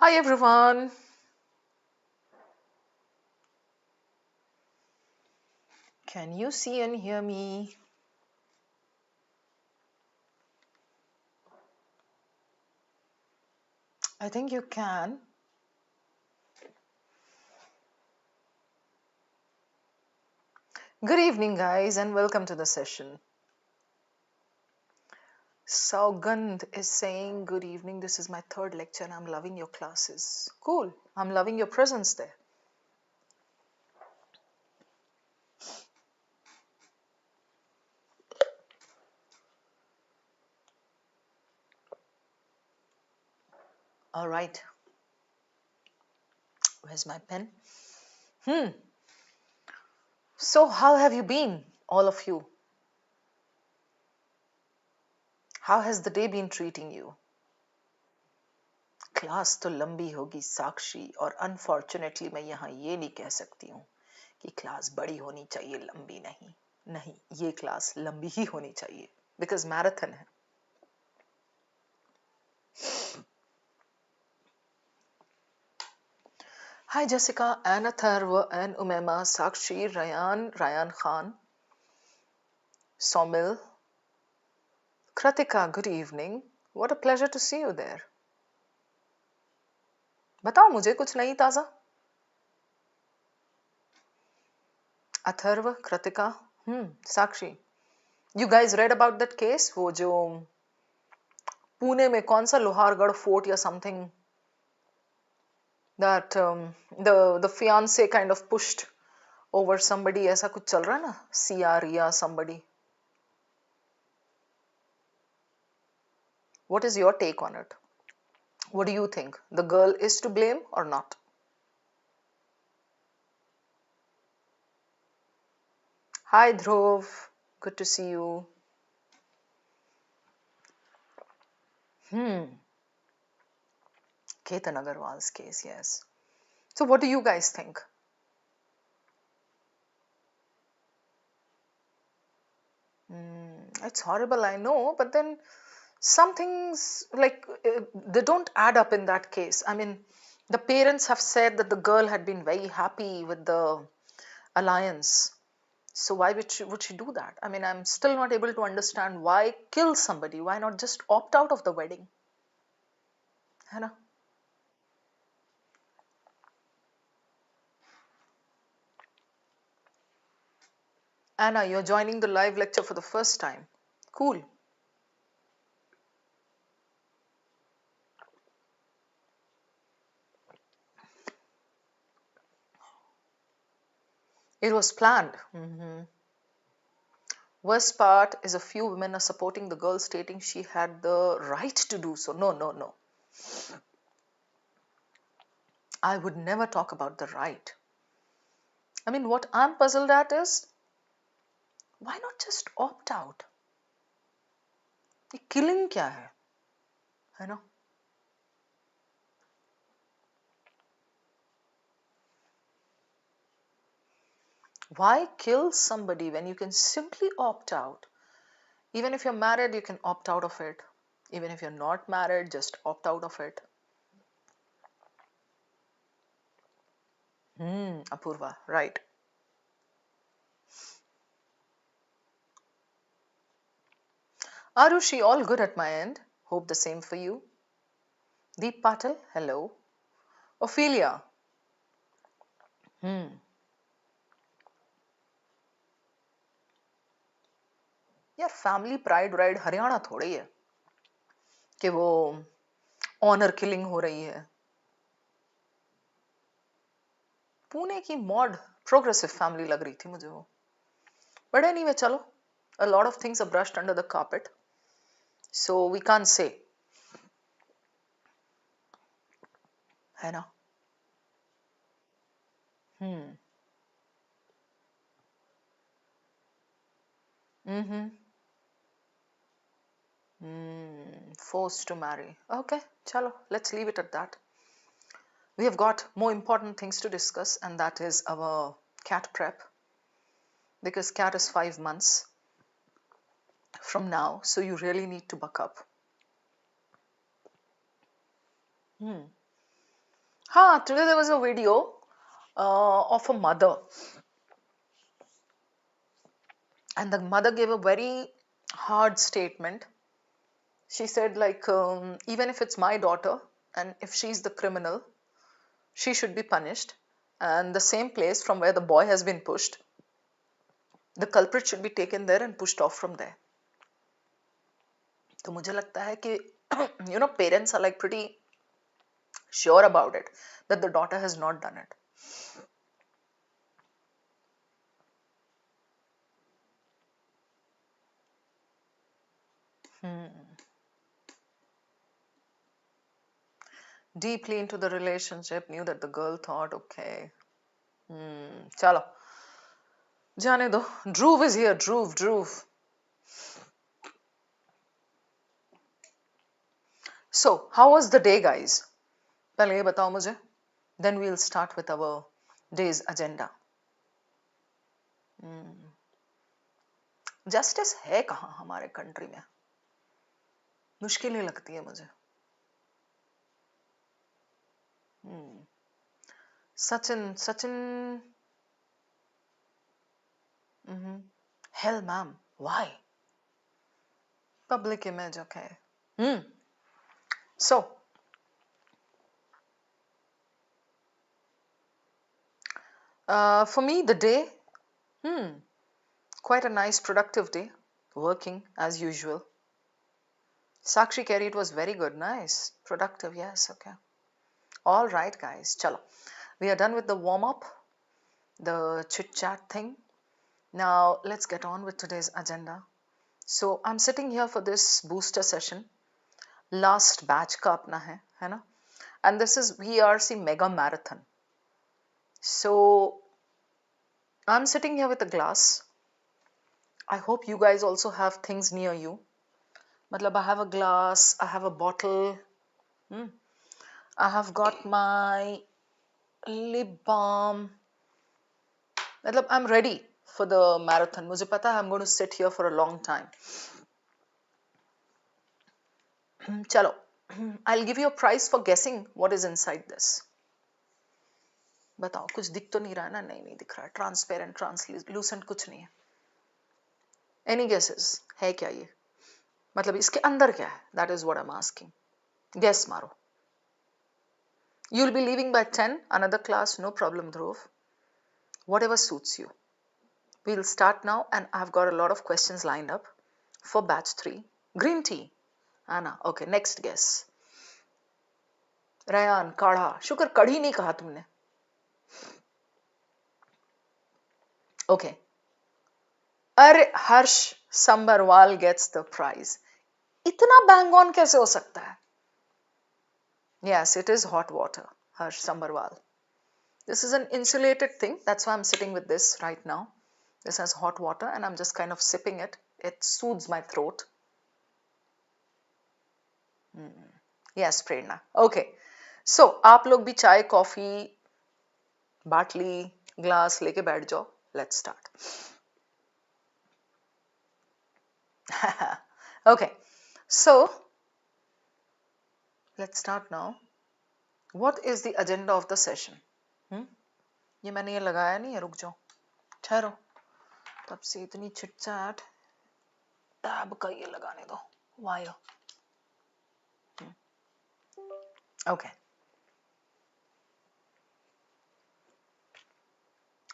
Hi everyone. Can you see and hear me? I think you can. Good evening, guys, and welcome to the session. Saugand is saying, good evening. This is my third lecture and I'm loving your classes. Cool. I'm loving your presence there. All right. Where's my pen? So, how have you been, all of you? How has the day been treating you? Class तो लंबी होगी साक्षी और unfortunately मैं यहाँ ये नहीं कह सकती हूँ कि क्लास बड़ी होनी चाहिए लंबी नहीं नहीं ये क्लास लंबी ही होनी चाहिए बिकॉज मैराथन है hi Jessica and Atharva and Umema Sakshi Rayan Khan Somil Kritika good evening what a pleasure to see you there बताओ मुझे कुछ नई ताजा Atharva Kritika Sakshi you guys read about that case वो जो पुणे में कौन सा लोहारगढ़ फोर्ट या something that the fiance kind of pushed over somebody ऐसा कुछ चल रहा है ना CR या somebody. What is your take on it? What do you think? The girl is to blame or not? Hi Dhruv, good to see you. Ketan Agarwal's case, yes. So what do you guys think? It's horrible, I know, but then some things like they don't add up in that case. I mean, the parents have said that the girl had been very happy with the alliance. So why would she do that? I mean, I'm still not able to understand why kill somebody. Why not just opt out of the wedding? है ना? Anna, you're joining the live lecture for the first time. Cool. It was planned. Worst part is a few women are supporting the girl, stating she had the right to do so. No, no, no. I would never talk about the right. I mean, what I'm puzzled at is why not just opt out? ये killing क्या है ना? Why kill somebody when you can simply opt out? Even if you're married, you can opt out of it. Even if you're not married, just opt out of it. Apurva, right. Arushi, all good at my end. Hope the same for you. Deep Patel, hello. Ophelia. यार family pride ride Haryana थोड़ी है कि वो honour killing हो रही है पुणे की mod progressive family लग रही थी मुझे वो बट एनीवे चलो a lot of things are brushed under the carpet so we can't say है ना forced to marry okay chalo let's leave it at that we have got more important things to discuss and that is our cat prep because cat is 5 months from now so you really need to buck up Today there was a video of a mother, and the mother gave a very hard statement. She said, like, even if it's my daughter, and if she's the criminal, she should be punished. And the same place from where the boy has been pushed, the culprit should be taken there and pushed off from there. तो मुझे लगता है कि parents are like pretty sure about it that the daughter has not done it. Deeply into the relationship, knew that the girl thought, okay, chalo, जाने दो. Dhruv is here. Dhruv. So, how was the day, guys? पहले ये बताओ मुझे. Then we'll start with our day's agenda. Justice है कहाँ हमारे country में? मुश्किल ही लगती है मुझे. Sachin. Hell, ma'am. Why? Public image, okay. So, for me, the day, quite a nice, productive day. Working as usual. Sakshi Kerry, it was very good. Nice. Productive, yes, okay. All right, guys. Chalo. We are done with the warm-up, the chit-chat thing. Now, let's get on with today's agenda. So, I'm sitting here for this booster session. Last batch ka apna hai na? And this is VARC Mega Marathon. So, I'm sitting here with a glass. I hope you guys also have things near you. Matlab, I have a glass, I have a bottle. I have got my lip balm. Matlab, I'm ready for the marathon. Mujhe pata hai I'm going to sit here for a long time. Chalo, I'll give you a prize for guessing what is inside this. बताओ कुछ दिख तो नहीं रहा है ना? नहीं दिख रहा है. ट्रांसपेरेंट ट्रांसलूसेंट कुछ नहीं है. एनी गेसेस है क्या ये? मतलब इसके अंदर क्या है? That is what I am asking. Guess मारो. You'll be leaving by 10. Another class, no problem, Dhruv. Whatever suits you. We'll start now, and I've got a lot of questions lined up for batch 3. Green tea. Anna, okay, next guess. Rayan, kadha. Shukar, kadhi nahi kaha tumne. Okay. Harsh Sambarwal gets the prize. इतना bang on कैसे हो सकता है? Yes, it is hot water, Harsh Sambarwal. This is an insulated thing. That's why I'm sitting with this right now. This has hot water and I'm just kind of sipping it. It soothes my throat. Yes, Prerna. Okay. So, आप लोग भी चाय, coffee, बाटली, glass लेके बैठ जाओ. Let's start. Okay. So, let's start now. What is the agenda of the session? ये मैंने ये लगाया नहीं है. रुक जाओ. ठहरो. तब से इतनी चिट-चैट. टैब का ये लगाने दो. Wire. Okay.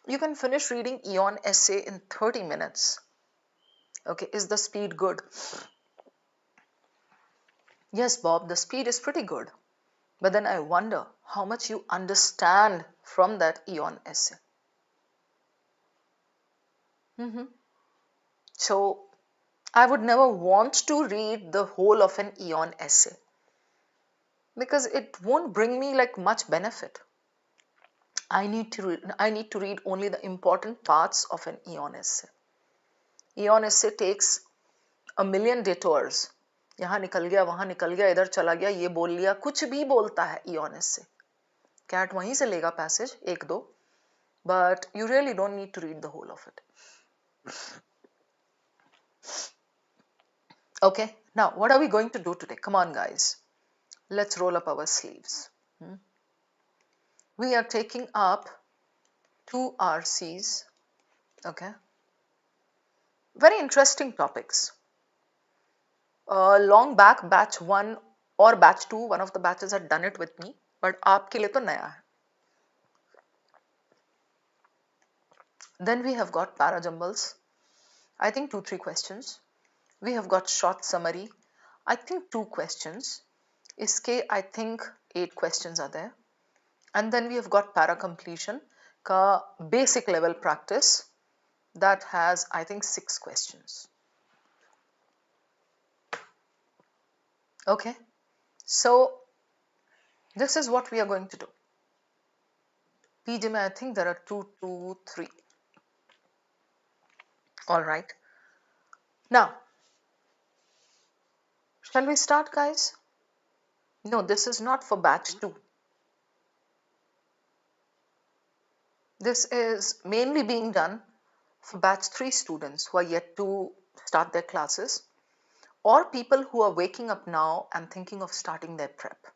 You can finish reading Eon essay in 30 minutes. Okay, is the speed good? Yes, Bob, the speed is pretty good. But then I wonder how much you understand from that Eon essay. So, I would never want to read the whole of an Eon essay because it won't bring me like much benefit. I need to read only the important parts of an Eon essay. Eon essay takes a million detours. यहाँ निकल गया, वहाँ निकल गया, इधर चला गया, ये बोल लिया, कुछ भी बोलता है Eon essay. Cat वहीं से लेगा passage, एक दो, but you really don't need to read the whole of it. Okay, now what are we going to do today? Come on, guys. Let's roll up our sleeves. we are taking up 2 RCs. Okay, very interesting topics. Long back, batch 1 or batch 2, one of the batches had done it with me, but आपके लिए तो नया है. Then we have got Parajumbles. I think 2-3 questions. We have got short summary. I think 2 questions. Iske I think 8 questions are there. And then we have got para completion ka basic level practice that has I think 6 questions. Okay, so this is what we are going to do. PJ mein I think there are 2, 2, 3. All right. Now, shall we start, guys? No, this is not for batch 2. This is mainly being done for batch 3 students who are yet to start their classes, or people who are waking up now and thinking of starting their prep.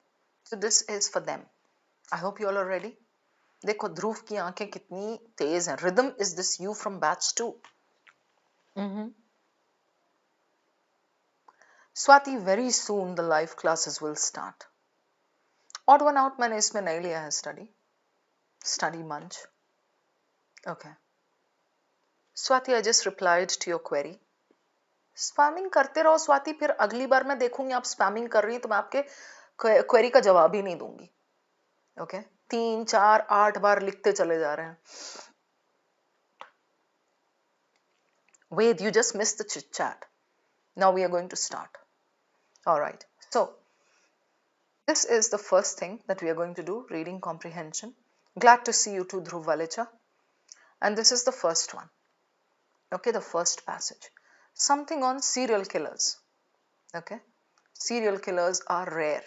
So this is for them. I hope you all are ready. देखो ध्रुव की आंखें कितनी तेज हैं. Rhythm, is this you from batch 2? Swati, very soon the live classes will start. Odd one out मैंने इसमें नहीं लिया है study munch. Okay. Swati, I just replied to your query. Spamming करते रहो स्वाति, फिर अगली बार मैं देखूंगी आप स्पैमिंग कर रही हैं तो मैं आपके क्वेरी का जवाब ही नहीं दूंगी. ओके 3, 4, 8 बार लिखते चले जा रहे हैं. Wait, you just missed the chit chat. Now we are going to start. All right, so this is the first thing that we are going to do, reading comprehension. Glad to see you too, Dhruv Valecha. And this is the first one. Okay, the first passage. Something on serial killers. Okay, serial killers are rare.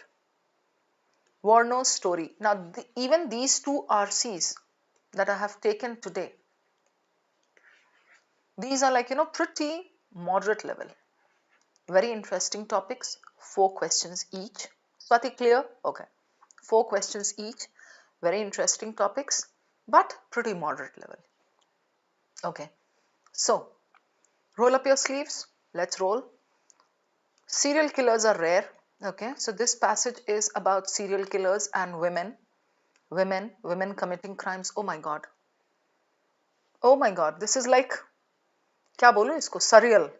Warno's story. Now, even these 2 RCs that I have taken today, these are like, pretty moderate level. Very interesting topics, 4 questions each. Swati, clear? Okay. 4 questions each, very interesting topics, but pretty moderate level. Okay. So, roll up your sleeves. Let's roll. Serial killers are rare. Okay. So, this passage is about serial killers and women. Women committing crimes. Oh my God. Oh my God. This is like, क्या बोलूं इसको? Surreal.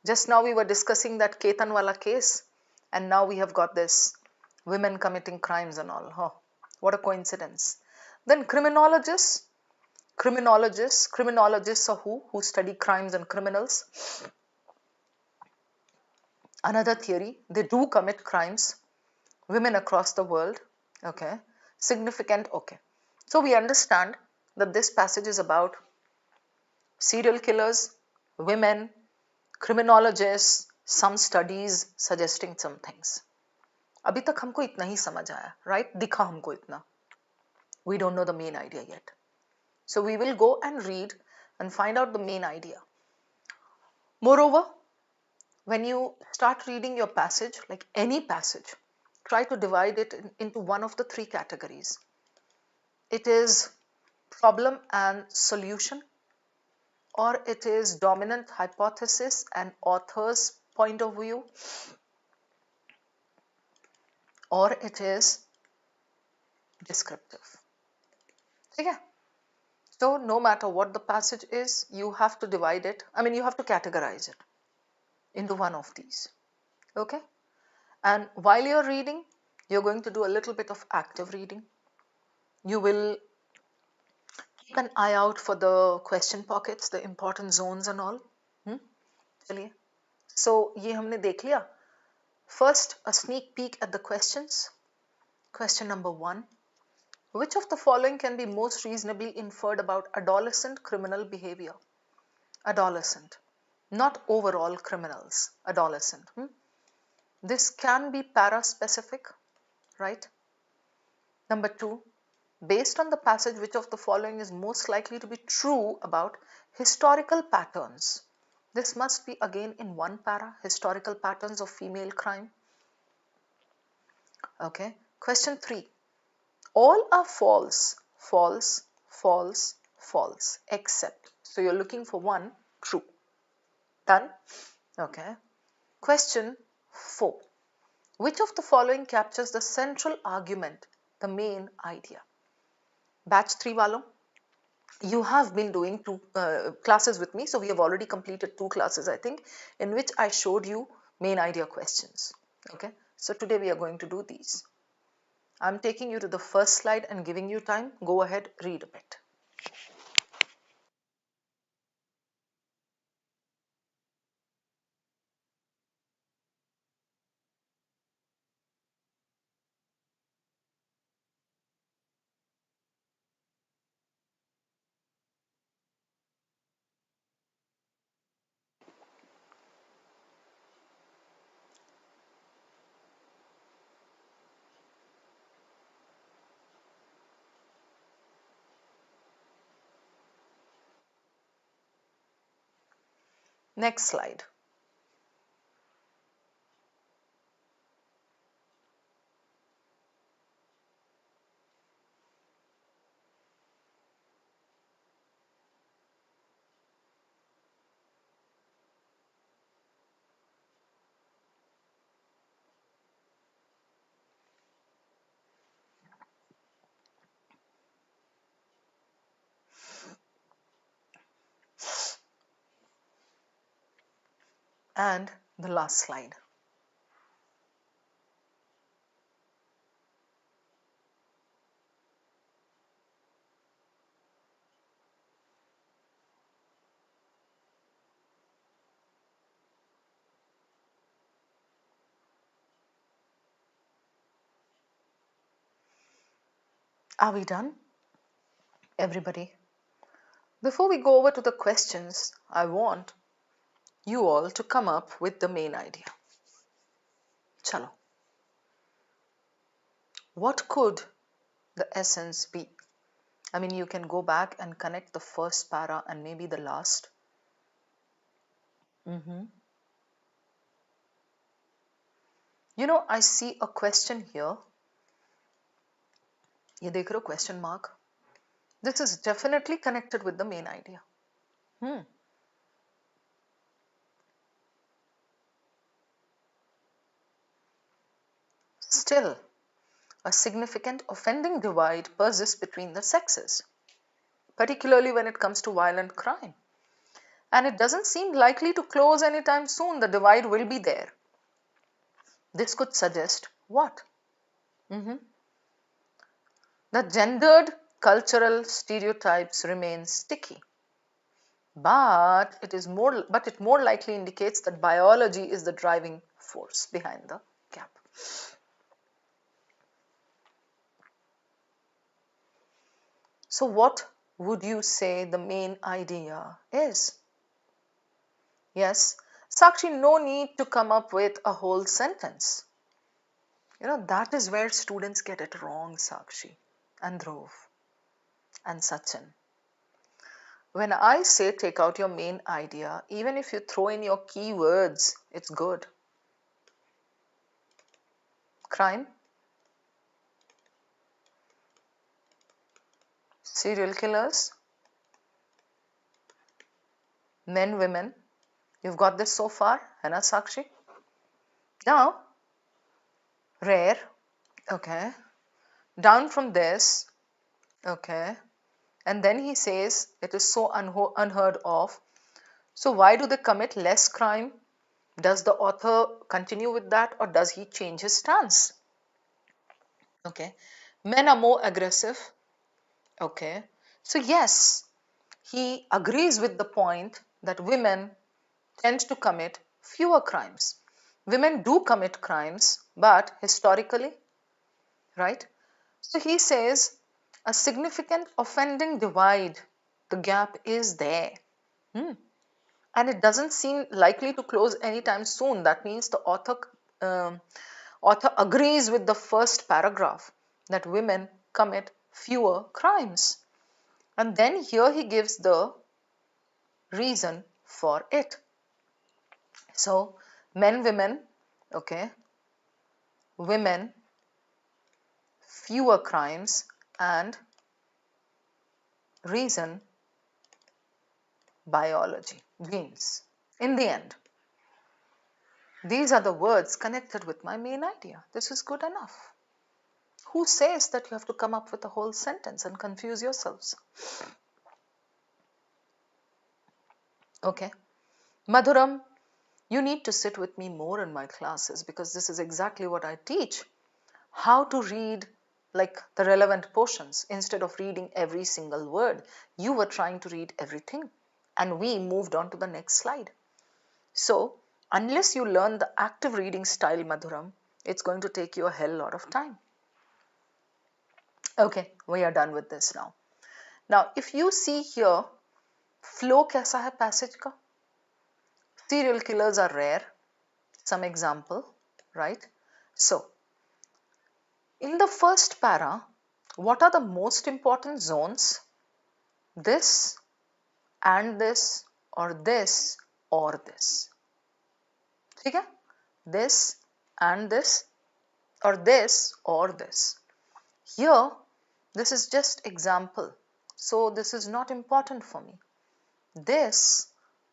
Just now we were discussing that Ketan wala case, and now we have got this women committing crimes and all. Oh, what a coincidence. Then criminologists are who study crimes and criminals. Another theory, they do commit crimes, women across the world. Okay, significant. Okay, so we understand that this passage is about serial killers, women, criminologists, some studies suggesting some things. अभी तक हमको इतना ही समझ आया, right? दिखा हमको इतना. We don't know the main idea yet. So we will go and read and find out the main idea. Moreover, when you start reading your passage, like any passage, try to divide it into one of the 3 categories. It is problem and solution, or it is dominant hypothesis and author's point of view, or it is descriptive. Okay. So no matter what the passage is, you have to divide it. You have to categorize it into one of these. Okay. And while you're reading, you're going to do a little bit of active reading. You will keep an eye out for the question pockets, the important zones and all. चलिए. So ये हमने देख लिया. First, a sneak peek at the questions. Question number 1. Which of the following can be most reasonably inferred about adolescent criminal behavior? Adolescent, not overall criminals, adolescent. This can be para-specific, right? Number 2, based on the passage, which of the following is most likely to be true about historical patterns? This must be again in one para, historical patterns of female crime. Okay. Question 3. All are false false, false, false, except. So you're looking for one true. Done? Okay. Question 4. Which of the following captures the central argument, the main idea? Batch 3 walo, you have been doing two classes with me. So we have already completed 2 classes, I think, in which I showed you main idea questions. Okay. So today we are going to do these. I'm taking you to the first slide and giving you time. Go ahead, read a bit. Next slide. And the last slide. Are we done? Everybody? Before we go over to the questions, I want you all to come up with the main idea. Chalo. What could the essence be? I mean, you can go back and connect the first para and maybe the last. You know, I see a question here. Ye dekh rahe ho, question mark. This is definitely connected with the main idea. Still, a significant offending divide persists between the sexes, particularly when it comes to violent crime. And it doesn't seem likely to close anytime soon. The divide will be there. This could suggest what? That gendered cultural stereotypes remain sticky. But it more likely indicates that biology is the driving force behind the gap. So what would you say the main idea is? Yes, Sakshi, no need to come up with a whole sentence. You know, that is where students get it wrong, Sakshi and Dhruv and Sachin. When I say take out your main idea, even if you throw in your keywords, it's good. Crime, serial killers, men, women. You've got this so far, Hana Sakshi? Now, rare, okay. Down from this, okay. And then he says it is so unheard of. So why do they commit less crime? Does the author continue with that or does he change his stance? Okay. Men are more aggressive. Okay. So yes, he agrees with the point that women tend to commit fewer crimes. Women do commit crimes, but historically, right? So he says a significant offending divide, the gap is there. And it doesn't seem likely to close anytime soon. That means the author agrees with the first paragraph that women commit fewer crimes. And then here he gives the reason for it. So men, women, okay, women, fewer crimes, and reason, biology, genes. In the end, these are the words connected with my main idea. This is good enough. Who says that you have to come up with a whole sentence and confuse yourselves? Okay. Madhuram, you need to sit with me more in my classes because this is exactly what I teach. How to read like the relevant portions instead of reading every single word. You were trying to read everything and we moved on to the next slide. So, unless you learn the active reading style, Madhuram, it's going to take you a hell lot of time. Okay, we are done with this now. Now, if you see here, flow कैसा है passage का? Serial killers are rare. Some example, right? So, in the first para, what are the most important zones? This and this or this or this. ठीक है? This and this or this or this. Here, this is just example. So, this is not important for me. This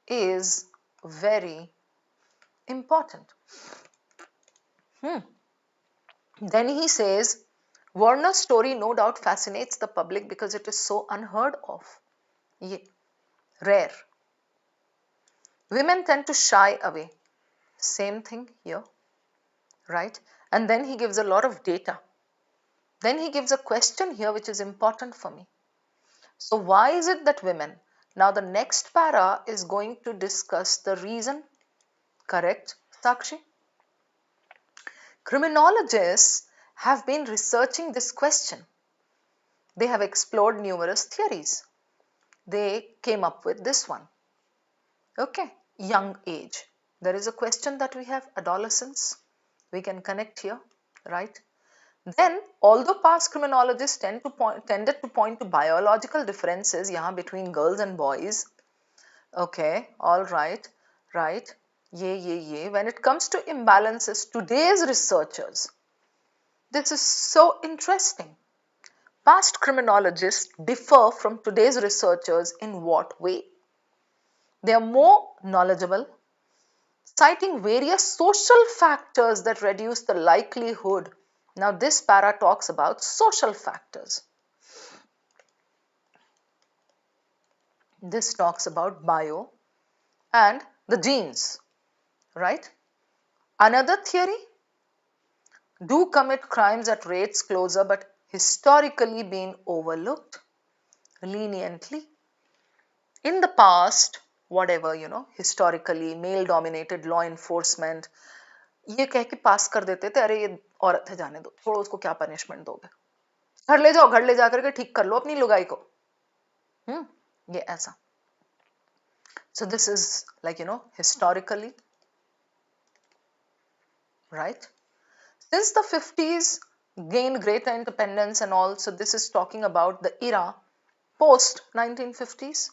is very important. Then he says, Warner's story no doubt fascinates the public because it is so unheard of. Yeah. Rare. Women tend to shy away. Same thing here, right? And then he gives a lot of data. Then he gives a question here which is important for me. So why is it that women? Now the next para is going to discuss the reason. Correct, Sakshi? Criminologists have been researching this question. They have explored numerous theories. They came up with this one. Okay, young age. There is a question that we have, adolescence. We can connect here, right? Then, although past criminologists tended to point to biological differences between girls and boys, okay, all right, right, when it comes to imbalances, today's researchers, this is so interesting. Past criminologists differ from today's researchers in what way? They are more knowledgeable, citing various social factors that reduce the likelihood. Now this para talks about social factors. This talks about bio and the genes, right? Another theory, do commit crimes at rates closer but historically been overlooked leniently. In the past, whatever, historically, male dominated law enforcement, ये कह के पास कर देते थे, अरे ये औरत है जाने दो, छोड़ो उसको, क्या पनिशमेंट दोगे, घर ले जाओ, घर ले जाकर के ठीक कर लो अपनी लुगाई को. ये ऐसा. So this is like, historically, right? Since the 50s gained greater independence and all, so this is talking about the era post 1950s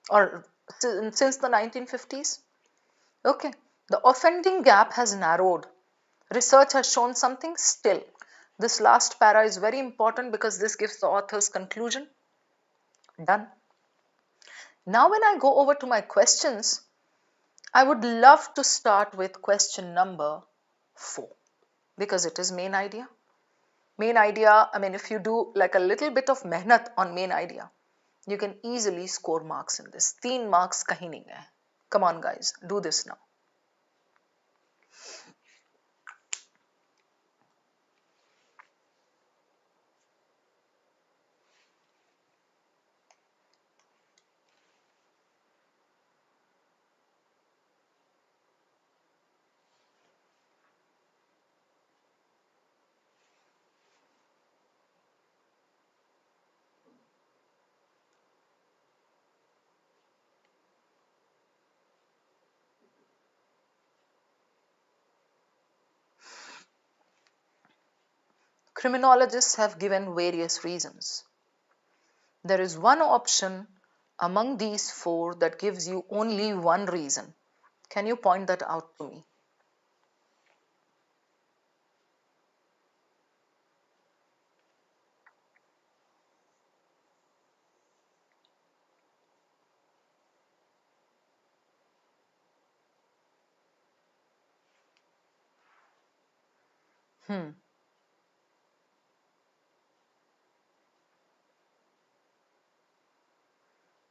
or since the 1950s. Okay, the offending gap has narrowed. Research has shown something still. This last para is very important because this gives the author's conclusion. Done. Now when I go over to my questions, I would love to start with question number 4 because it is main idea. Main idea, I mean, if you do like a little bit of mehnat on main idea, you can easily score marks in this. 3 marks kahin nahi hai. Come on guys, do this now. Criminologists have given various reasons. There is one option among these 4 that gives you only one reason. Can you point that out to me? Hmm.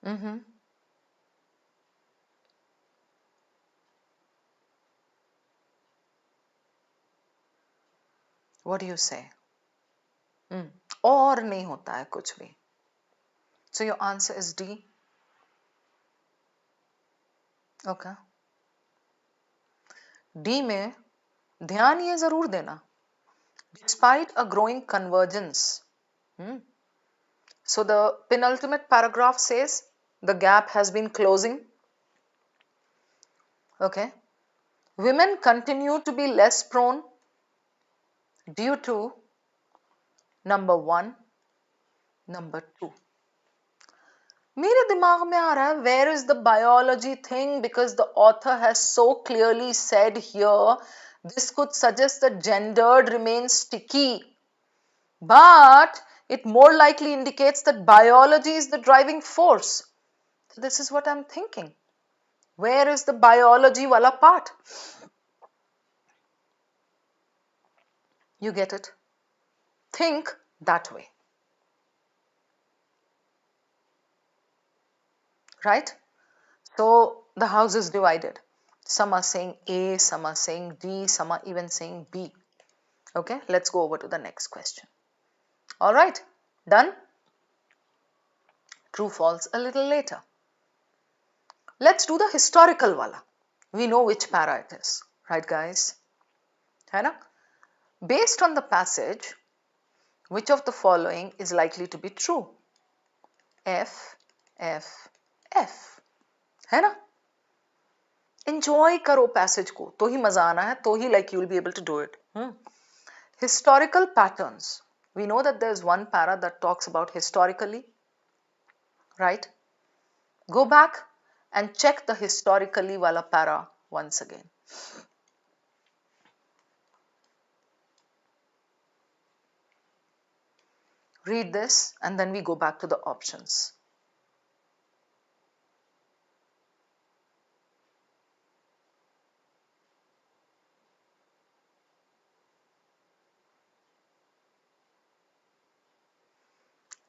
Mm-hmm. What do you say? Hmm. और नहीं होता है कुछ भी. So your answer is D. Okay. D में ध्यान ये जरूर देना. Despite a growing convergence. So the penultimate paragraph says the gap has been closing. Okay. Women continue to be less prone due to number one, number two. मेरे दिमाग में आ रहा है where is the biology thing, because the author has so clearly said here this could suggest that gendered remains sticky, but it more likely indicates that biology is the driving force. So this is what I'm thinking. Where is the biology wala part? You get it? Think that way. Right? So the house is divided. Some are saying A, some are saying D, some are even saying B. Okay, let's go over to the next question. All right, done? True, false a little later. Let's do the historical wala. We know which para it is, right guys? है ना? Based on the passage, which of the following is likely to be true? F, F, F. है ना? Enjoy करो passage को, तो ही मजा आना है, तो ही like you will be able to do it. Historical patterns. We know that there is one para that talks about historically, right? Go back and check the historically wala para once again. Read this and then we go back to the options.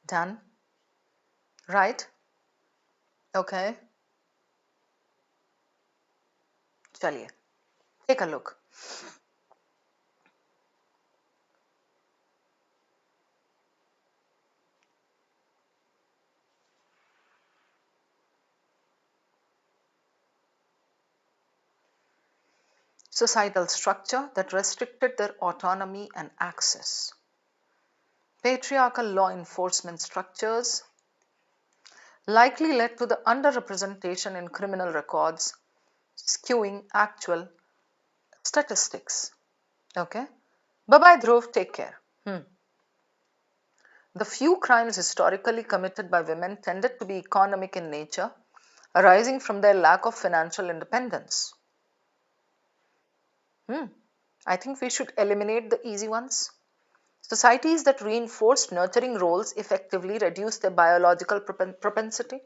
Done? Right? Okay. Chaliye. Take a look. Societal structure that restricted their autonomy and access. Patriarchal law enforcement structures likely led to the underrepresentation in criminal records, skewing actual statistics. Okay. Bye-bye, Dhruv. Take care. The few crimes historically committed by women tended to be economic in nature, arising from their lack of financial independence. I think we should eliminate the easy ones. Societies that reinforced nurturing roles effectively reduce their biological propensity.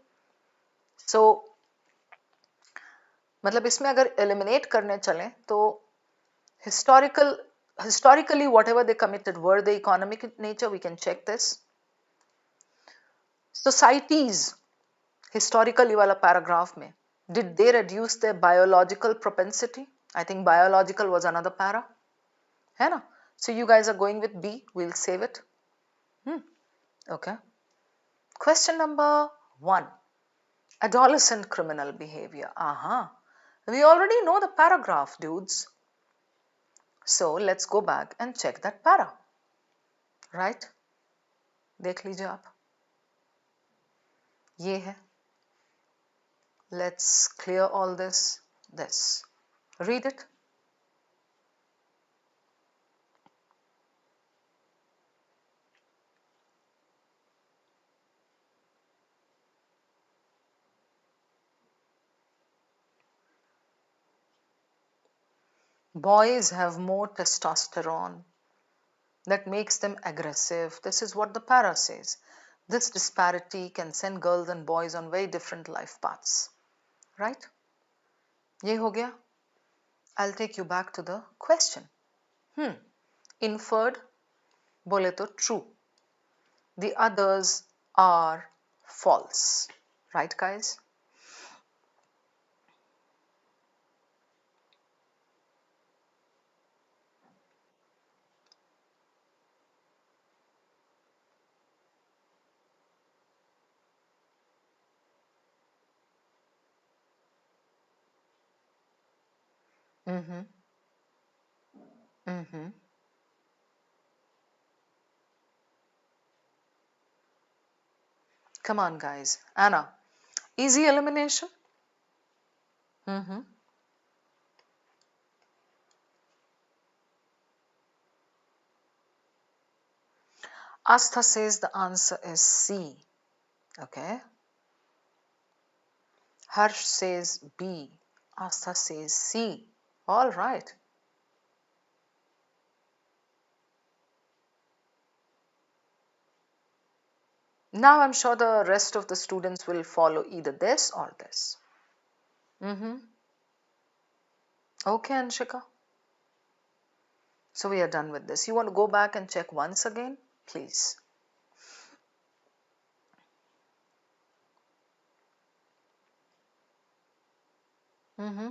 So, मतलब इसमें अगर eliminate करने चलें तो historically whatever they committed, were they economic in nature? We can check this. Societies, historically wala paragraph में, did they reduce their biological propensity? I think biological was another para. है ना? So you guys are going with B. We'll save it. Okay. Question number 1. Adolescent criminal behavior. We already know the paragraph, dudes. So let's go back and check that para. Right? देख लीजिए आप. ये है. Let's clear all this. Read it. Boys have more testosterone that makes them aggressive. This is what the para says. This disparity can send girls and boys on very different life paths. Right? Ye ho gaya? I'll take you back to the question. Inferred बोले तो true. The others are false. Right, guys? Mm-hmm. Mm-hmm. Come on, guys. Anna, easy elimination? Mm-hmm. Astha says the answer is C. Okay. Harsh says B. Astha says C. All right. Now I'm sure the rest of the students will follow either this or this. Mm-hmm. Okay, Anshika. So we are done with this. You want to go back and check once again? Please. Mm-hmm.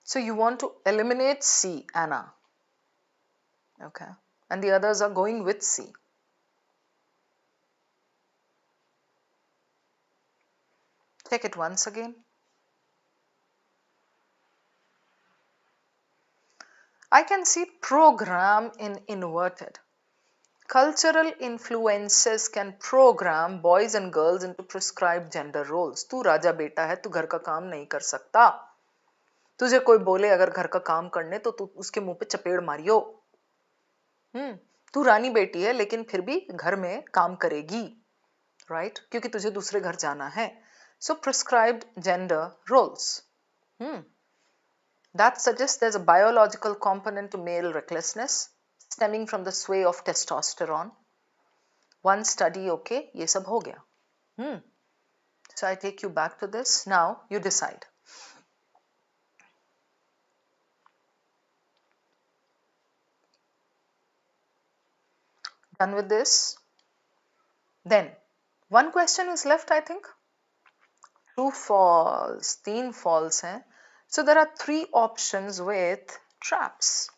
So you want to eliminate C, Anna. Okay. And the others are going with C. Check it once again. I can see program in inverted. Cultural influences can program boys and girls into prescribed gender roles. तू राजा बेटा है, तू घर का काम नहीं कर सकता. तुझे कोई बोले अगर घर का काम करने तो तू उसके मुंह पे चपेड़ मारियो. तू रानी बेटी है लेकिन फिर भी घर में काम करेगी, राइट? क्योंकि तुझे दूसरे घर जाना है. So prescribed gender roles. That suggests there's a biological component to male recklessness stemming from the sway of testosterone. One study, okay, ये सब हो गया. So I take you back to this. Now you decide. Done with this? Then one question is left, I think. True, false, तीन false हैं. So there are three options with traps.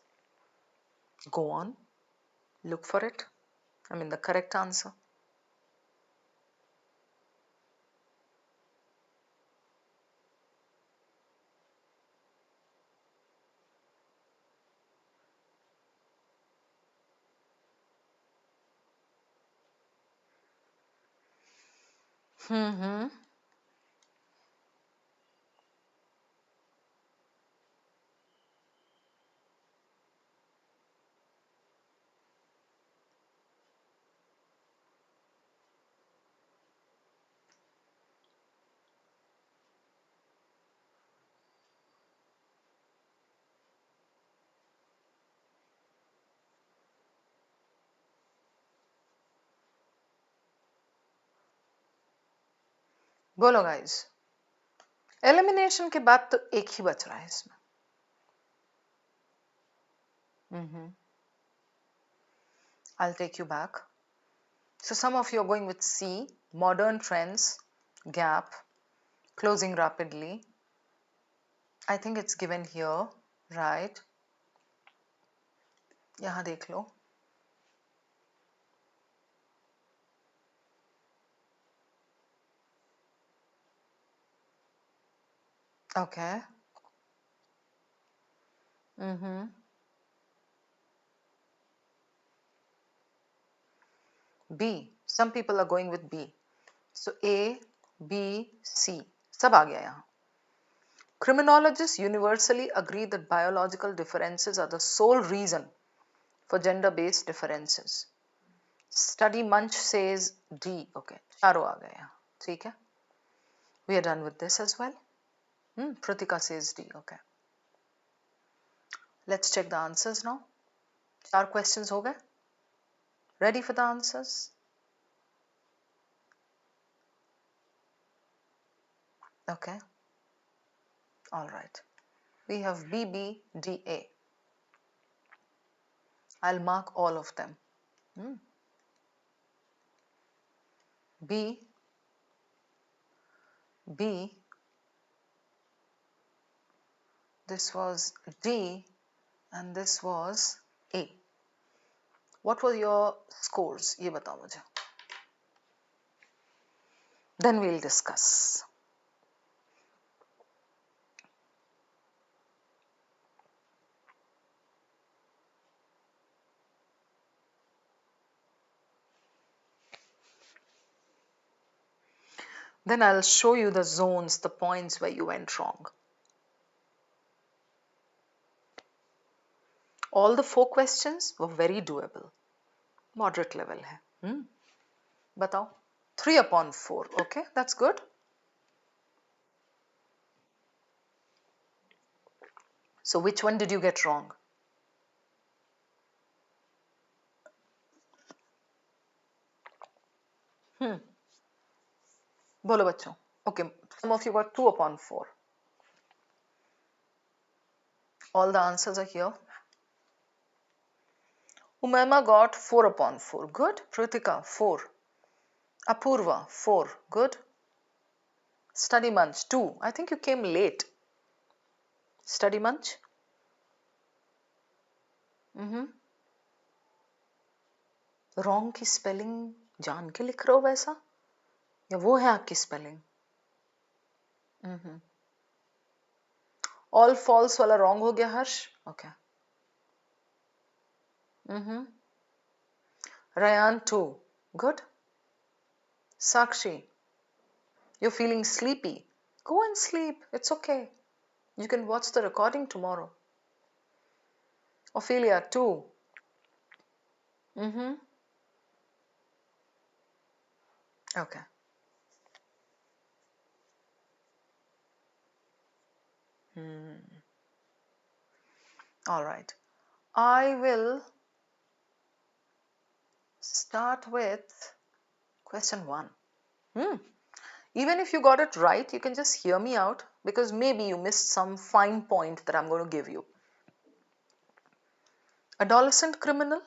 Go on, look for it. I mean the correct answer. हम्म. बोलो guys. Elimination के बाद तो एक ही बच रहा है इसमें. I'll take you back. So some of you are going with C, modern trends, gap, closing rapidly. I think it's given here, right? यहाँ देख लो. Okay. B. Some people are going with B. So A, B, C. सब आ गया यहाँ. Criminologists universally agree that biological differences are the sole reason for gender-based differences. Study Munch says D. Okay, चारों आ गए यहाँ. ठीक है. We are done with this as well. Pratika says D. Okay. Let's check the answers now. 4 questions हो गए. Ready for the answers? Okay. All right. We have B, B, D, A. I'll mark all of them. B, B, this was D, and this was A. What were your scores? ये बताओ मुझे. Then we'll discuss. Then I'll show you the zones, the points where you went wrong. All the 4 questions were very doable. Moderate level hai. Batao. 3 upon 4. Okay, that's good. So which one did you get wrong? Bolo bachcho. Okay, some of you got 2 upon 4. All the answers are here. Umaima got 4 upon 4. Good. Pritika, 4. Apurva, 4. Good. Study Munch, 2. I think you came late. Study Munch? Wrong की spelling जान के लिख रहे हो वैसा? या वो है आपकी spelling? All false वाला wrong हो गया हर्ष? Okay. Rayan, 2. Good. Sakshi, you're feeling sleepy. Go and sleep. It's okay. You can watch the recording tomorrow. Ophelia, 2. Okay. All right. I will start with question 1. Even if you got it right, you can just hear me out because maybe you missed some fine point that I'm going to give you. Adolescent criminal.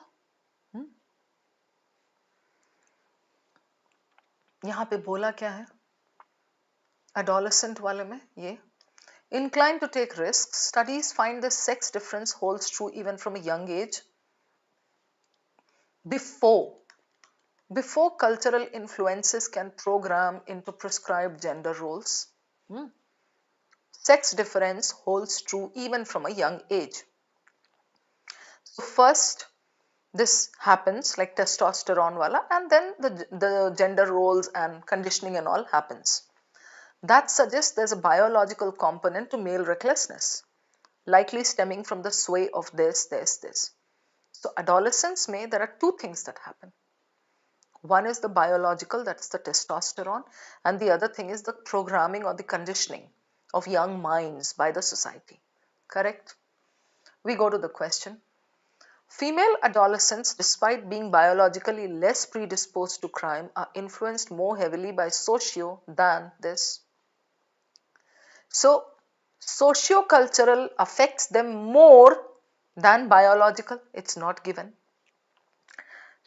यहाँ पे बोला क्या है? Adolescent वाले में ये. Inclined to take risks, studies find the sex difference holds true even from a young age. Before cultural influences can program into prescribed gender roles. Sex difference holds true even from a young age. So first this happens like testosterone wala, and then the gender roles and conditioning and all happens. That suggests there's a biological component to male recklessness, likely stemming from the sway of this. So adolescence there are 2 things that happen. One is the biological, that's the testosterone, and the other thing is the programming or the conditioning of young minds by the society. Correct? We go to the question. Female adolescents, despite being biologically less predisposed to crime, are influenced more heavily by socio than this. So, socio-cultural affects them more than biological. It's not given.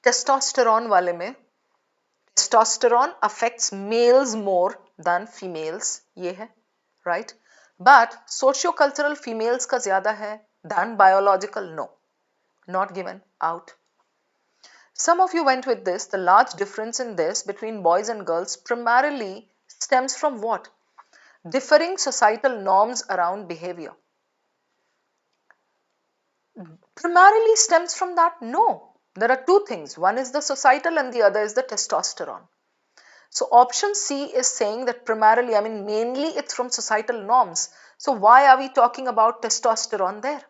Testosterone wale mein, testosterone affects males more than females. Ye hai, right? But socio-cultural females ka zyada hai than biological. No, not given. Out. Some of you went with this. The large difference in this between boys and girls primarily stems from what? Differing societal norms around behavior. Primarily stems from that? No. There are 2 things. One is the societal and the other is the testosterone. So option C is saying that primarily, mainly it's from societal norms. So why are we talking about testosterone there?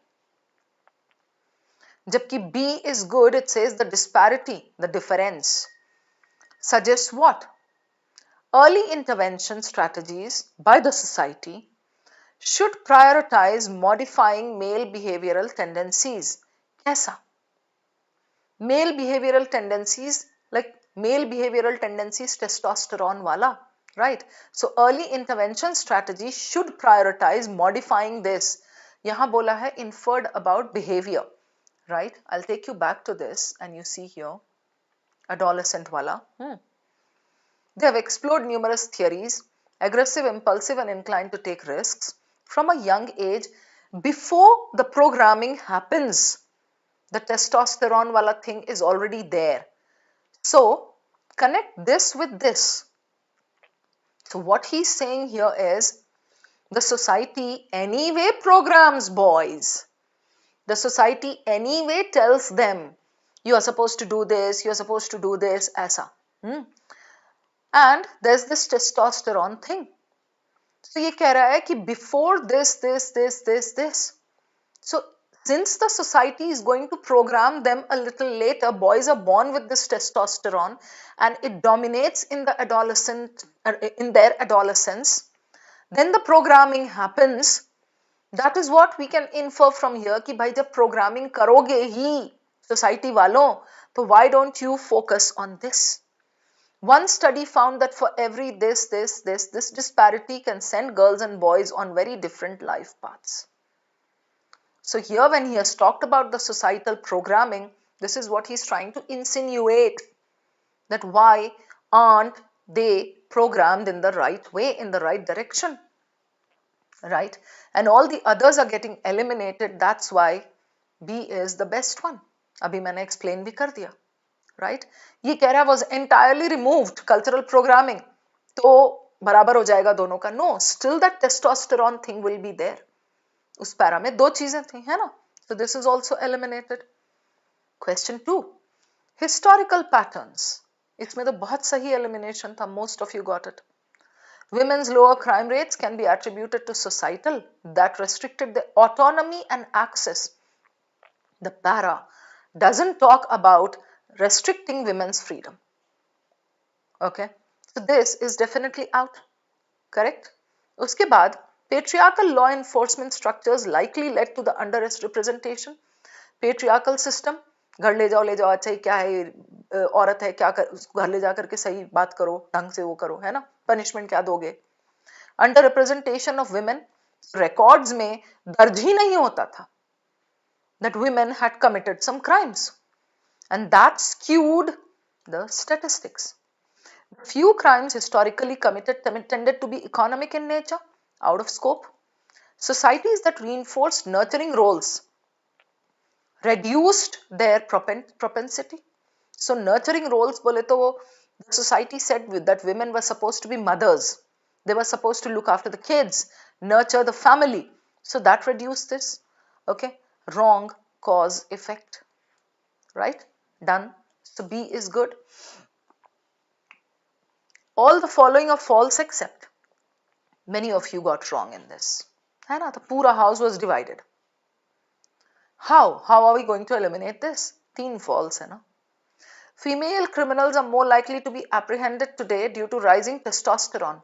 Jabki B is good, it says the disparity, the difference, suggests what? Early intervention strategies by the society should prioritize modifying male behavioral tendencies. Kaisa? Male behavioral tendencies, like male behavioral tendencies testosterone wala, right? So early intervention strategies should prioritize modifying this. Yahan bola hai inferred about behavior. right? I'll take you back to this, and you see here, adolescent wala. They have explored numerous theories, aggressive, impulsive, and inclined to take risks from a young age before the programming happens. The testosterone wala thing is already there. So connect this with this. So what he's saying here is the society anyway programs boys. The society anyway tells them you are supposed to do this, you are supposed to do this, aisa. And there's this testosterone thing. So ये कह रहा है कि before this. So since the society is going to program them a little later, boys are born with this testosterone and it dominates in the in their adolescence. Then the programming happens. That is what we can infer from here कि भाई जब programming करोगे ही society वालों, तो why don't you focus on this? One study found that for every this disparity can send girls and boys on very different life paths. So here when he has talked about the societal programming, this is what he's trying to insinuate, that why aren't they programmed in the right way, in the right direction, right? And all the others are getting eliminated. That's why B is the best one. अभी मैंने explain भी कर दिया, right? ये कह रहा was entirely removed cultural programming, तो बराबर हो जाएगा दोनों का. No, still that testosterone thing will be there. उस पैरा में दो चीजें थी, है ना? So this is also eliminated. Question 2. Historical patterns. इसमें तो बहुत सही elimination था. Most of you got it. Women's lower crime rates can be attributed to societal that restricted their autonomy and access. The para doesn't talk about restricting women's freedom. Okay, so this is definitely out. Correct? उसके बाद patriarchal law enforcement structures likely led to the underrepresentation. Patriarchal system, घर ले जाओ अच्छा ही क्या है, औरत है क्या कर, घर ले जा करके सही बात करो, ढंग से वो करो, है ना, पनिशमेंट क्या दोगे. Under representation of women, records में दर्ज ही नहीं होता था that women had committed some crimes, and that skewed the statistics. Few crimes historically committed tended to be economic in nature, out of scope. Societies that reinforced nurturing roles reduced their propensity. So nurturing roles bole to the society said that women were supposed to be mothers. They were supposed to look after the kids, nurture the family. So that reduced this. Okay, wrong, cause, effect. Right? Done. So B is good. All the following are false except. Many of you got wrong in this. है ना? The पूरा house was divided. How? How are we going to eliminate this? 3 false है ना? Female criminals are more likely to be apprehended today due to rising testosterone.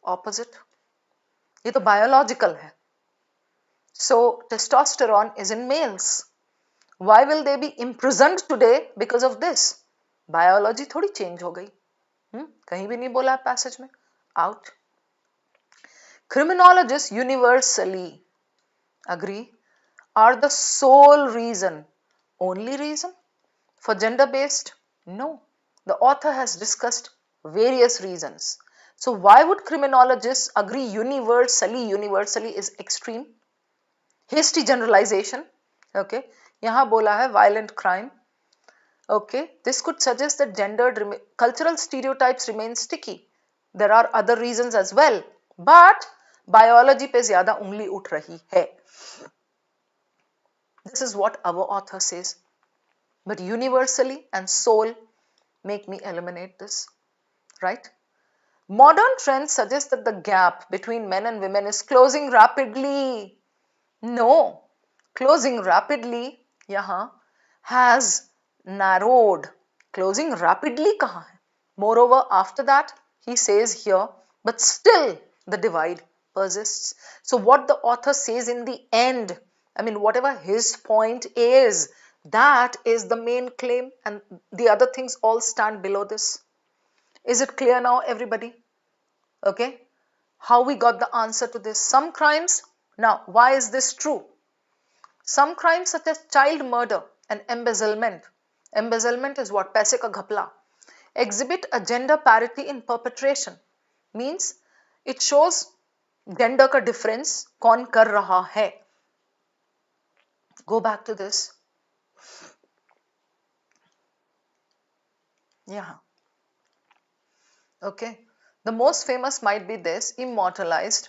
Opposite. ये तो biological है. So testosterone is in males. Why will they be imprisoned today because of this? Biology थोड़ी change हो गई. कहीं भी नहीं बोला passage में. Out. Criminologists universally agree are the sole reason, only reason for gender-based? No. The author has discussed various reasons. So why would criminologists agree universally? Universally is extreme. Hasty generalization. Okay. यहाँ बोला है violent crime. Okay. This could suggest that cultural stereotypes remain sticky. There are other reasons as well. But biology पे ज़्यादा उंगली उठ रही है. This is what our author says. But universally and sole make me eliminate this. Right? Modern trends suggest that the gap between men and women is closing rapidly. No. Closing rapidly यहाँ has narrowed. Closing rapidly कहाँ है? Moreover, after that, he says here, but still the divide persists. So what the author says in the end, I mean, whatever his point is, that is the main claim, and the other things all stand below this. Is it clear now, everybody? Okay. How we got the answer to this? Some crimes. Now, why is this true? Some crimes such as child murder and embezzlement, embezzlement is what, पैसे का घपला, exhibit a gender parity in perpetration, means it shows gender का difference कौन कर रहा है. Go back to this. Yeah. Okay. The most famous might be this: immortalized,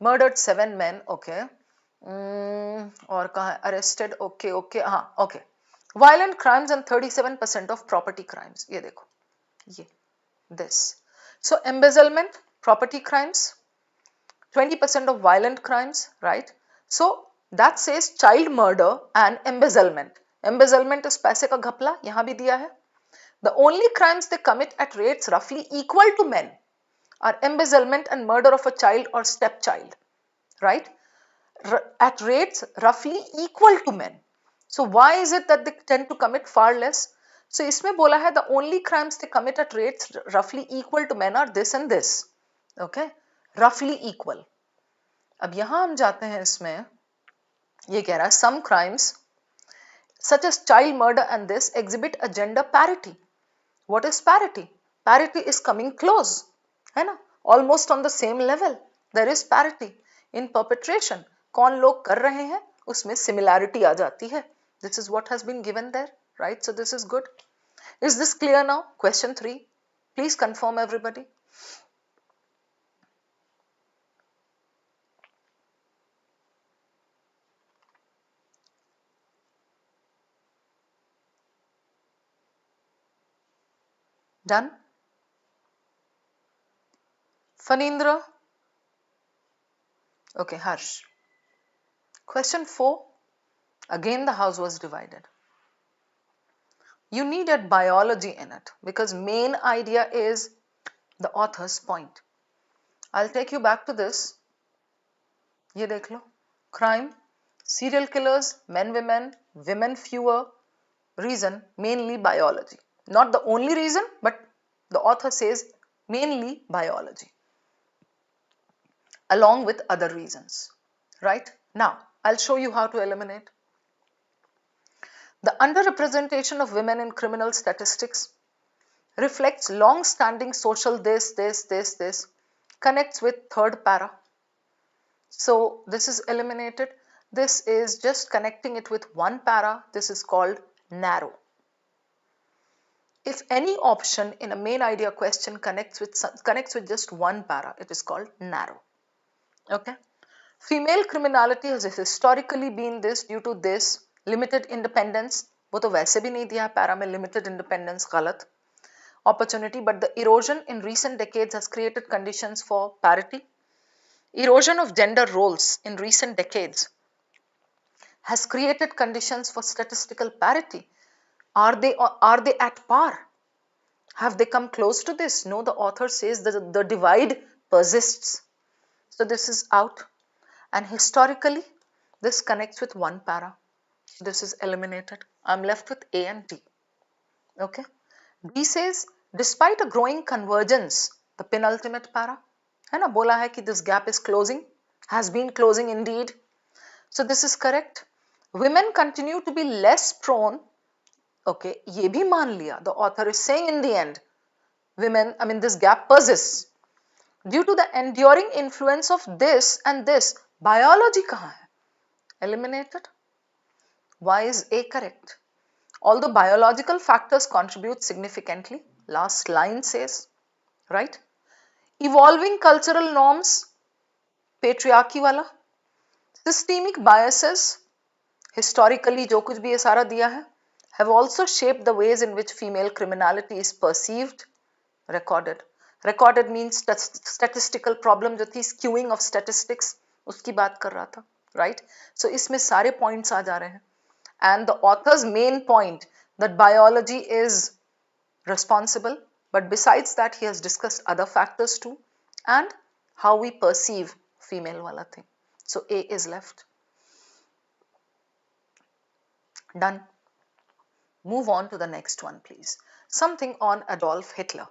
murdered 7 men. Okay. और कहाँ है? Arrested. Okay. Okay. हाँ. Okay. Violent crimes and 37% of property crimes. ये देखो. ये. This. So embezzlement, property crimes, 20% of violent crimes, right? So that says child murder and embezzlement. Embezzlement is पैसे का घपला, यहाँ भी दिया है. The only crimes they commit at rates roughly equal to men are embezzlement and murder of a child or stepchild, right? At rates roughly equal to men. So why is it that they tend to commit far less? So इसमें बोला है the only crimes they commit at rates roughly equal to men are this and this. Okay, roughly equal. अब यहाँ हम जाते हैं इसमें, ये कह रहा है some crimes such as child murder and this exhibit a gender parity. What is parity? Parity is coming close, है ना? Almost on the same level. There is parity in perpetration. कौन लोग कर रहे हैं उसमें similarity आ जाती है. This is what has been given there, right? So this is good. Is this clear now? Question 3. Please confirm everybody. Done? Fanindra? Okay, Harsh. Question 4. Again the house was divided. You needed biology in it because main idea is the author's point. I'll take you back to this. ये देख लो. Crime, serial killers, men, women fewer. Reason mainly biology. Not the only reason, but the author says mainly biology, along with other reasons. Right? Now, I'll show you how to eliminate. The underrepresentation of women in criminal statistics reflects long-standing social this, connects with third para. So this is eliminated. This is just connecting it with one para. This is called narrow. If any option in a main idea question connects with just one para, it is called narrow. Okay. Female criminality has historically been this due to this limited independence. वो तो वैसे भी नहीं दिया para में limited independence, गलत. Opportunity, but the erosion in recent decades has created conditions for parity. Erosion of gender roles in recent decades has created conditions for statistical parity. Are they at par? Have they come close to this? No, the author says that the divide persists. So this is out. And historically, this connects with one para. This is eliminated. I'm left with A and D. Okay. B says, despite a growing convergence, the penultimate para, है ना, बोला है कि this gap is closing, has been closing indeed. So this is correct. Women continue to be less prone. Okay, ये भी मान लिया. The author is saying in the end, this gap persists. Due to the enduring influence of this and this, biology कहाँ है? Eliminated. Why is A correct? Although biological factors contribute significantly, last line says, right? Evolving cultural norms, patriarchy वाला, systemic biases, historically जो कुछ भी ये सारा दिया है, have also shaped the ways in which female criminality is perceived, recorded. Recorded means statistical problem जो थी, skewing of statistics, उसकी बात कर रहा था, right? So इसमें सारे points आ जा रहे हैं. And the author's main point that biology is responsible, but besides that he has discussed other factors too and how we perceive female wala thing. So A is left. Done. Move on to the next one, please. Something on Adolf Hitler.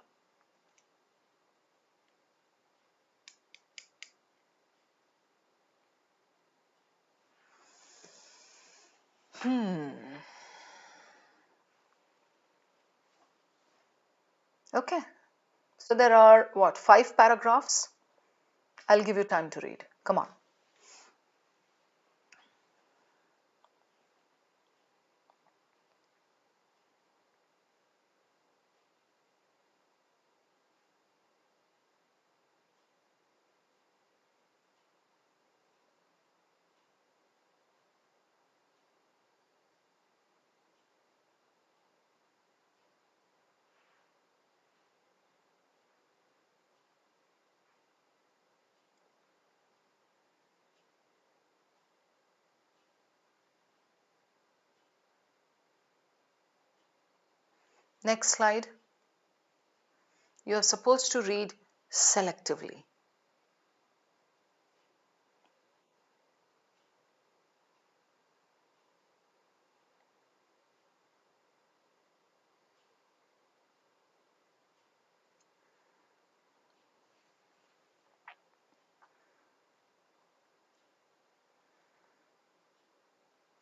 Okay, so there are what, 5 paragraphs? I'll give you time to read. Come on. Next slide. You're supposed to read selectively.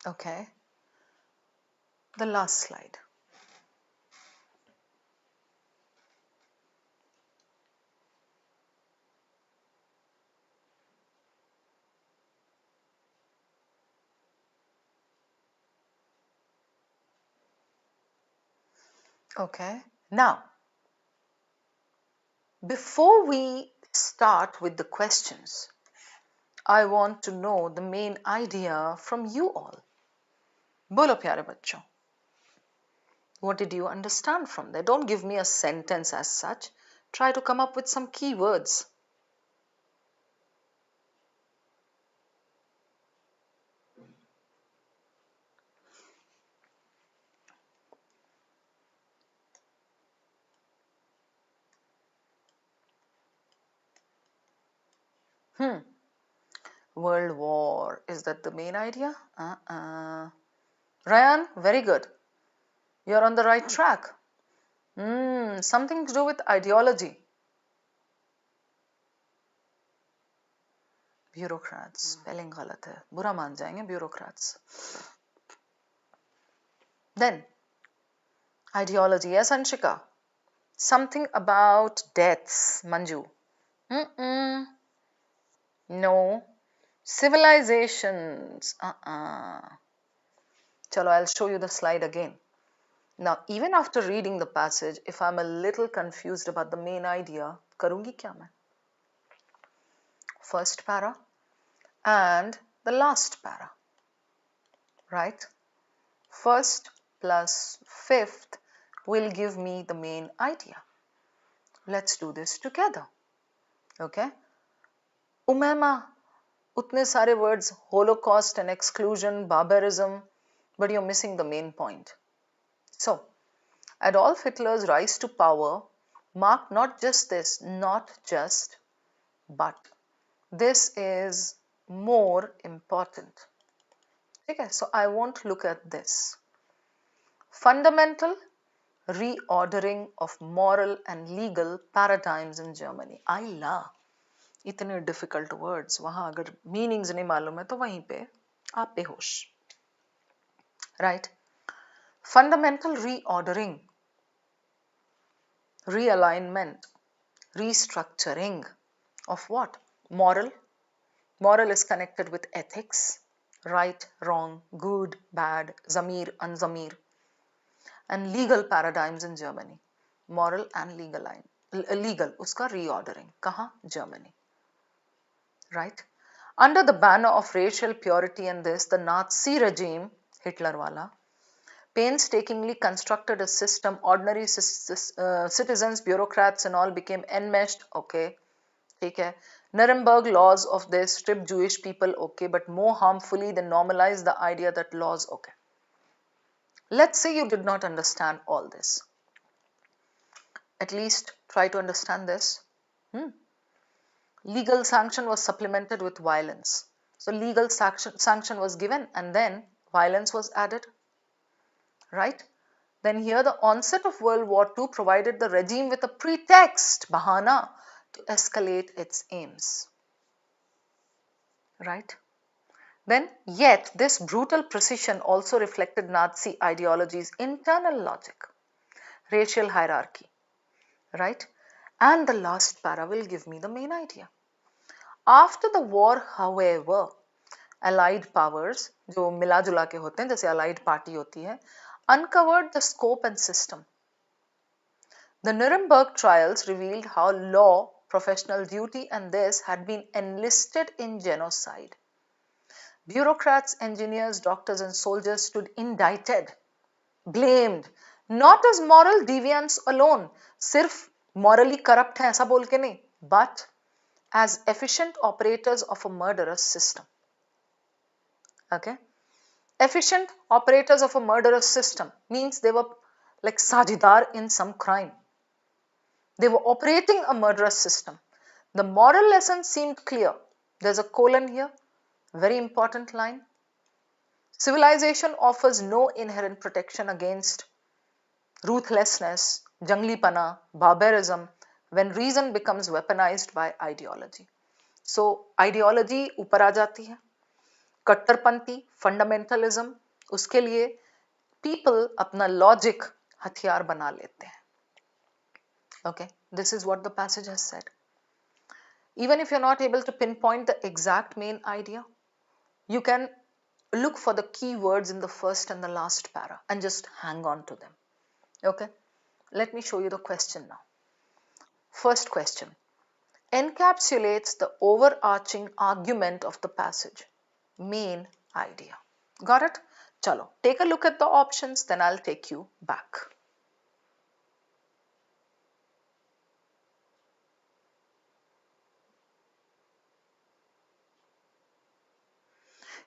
Okay, the last slide. Okay, now before we start with the questions, I want to know the main idea from you all. Bolo pyare bachcho. What did you understand from there? Don't give me a sentence as such. Try to come up with some keywords. World War. Is that the main idea? Ryan, very good. You're on the right track. Something to do with ideology. Bureaucrats. Spelling गलत है. बुरा मान जाएंगे bureaucrats. Then, ideology. Yes, Anshika. Something about deaths. Manju. No. Civilizations. Chalo, I'll show you the slide again. Now, even after reading the passage, if I'm a little confused about the main idea, karungi kya main? First para and the last para, right? First plus fifth will give me the main idea. Let's do this together. Okay? Umema, utne sare words, Holocaust and exclusion, barbarism, but you're missing the main point. So, Adolf Hitler's rise to power marked not just this, but this is more important. Okay, so I won't look at this. Fundamental reordering of moral and legal paradigms in Germany. आइला इतने difficult words, वहाँ अगर meanings नहीं मालूम है तो वहीं पे आप बेहोश. Right? Fundamental reordering, realignment, restructuring of what? Moral. Moral is connected with ethics, right, wrong, good, bad, zamir, unzamir, and legal paradigms in Germany. Moral and legal, uska reordering. Kaha? Germany. Right? Under the banner of racial purity and this, the Nazi regime, Hitler wala, painstakingly constructed a system, ordinary citizens, bureaucrats and all became enmeshed, okay, okay. Nuremberg laws of this strip Jewish people, okay, but more harmfully they normalize the idea that laws, okay. Let's say you did not understand all this. At least try to understand this. Legal sanction was supplemented with violence. So legal sanction was given and then violence was added. Right? Then here the onset of World War II provided the regime with a pretext, bahana, to escalate its aims. Right? Then, yet, this brutal precision also reflected Nazi ideology's internal logic, racial hierarchy, right? And the last para will give me the main idea. After the war, however, allied powers, जो मिला जुला के होते हैं जैसे allied party होती है, uncovered the scope and system. The Nuremberg trials revealed how law, professional duty, and this had been enlisted in genocide. Bureaucrats, engineers, doctors, and soldiers stood indicted, blamed, not as moral deviants alone, सिर्फ morally corrupt हैं ऐसा बोल के नहीं, but as efficient operators of a murderous system. Okay? Efficient operators of a murderous system means they were like sajidar in some crime. They were operating a murderous system. The moral lesson seemed clear. There's a colon here, very important line. Civilization offers no inherent protection against ruthlessness, janglipana, barbarism, when reason becomes weaponized by ideology. So, ideology ऊपर आ जाती है, कट्टरपंथी, fundamentalism, उसके लिए people अपना logic हथियार बना लेते हैं. Okay, this is what the passage has said. Even if you're not able to pinpoint the exact main idea, you can look for the key words in the first and the last para and just hang on to them. Okay, let me show you the question now. First question encapsulates the overarching argument of the passage, main idea. Got it? Chalo, take a look at the options, then I'll take you back.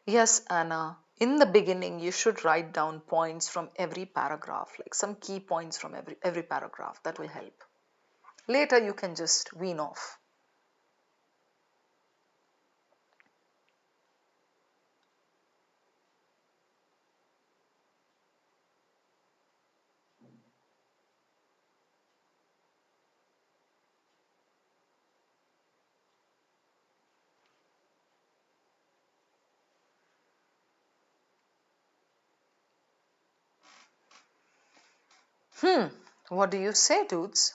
Yes, Anna. In the beginning, you should write down points from every paragraph, like some key points from every paragraph. That will help. Later, you can just wean off. What do you say, dudes?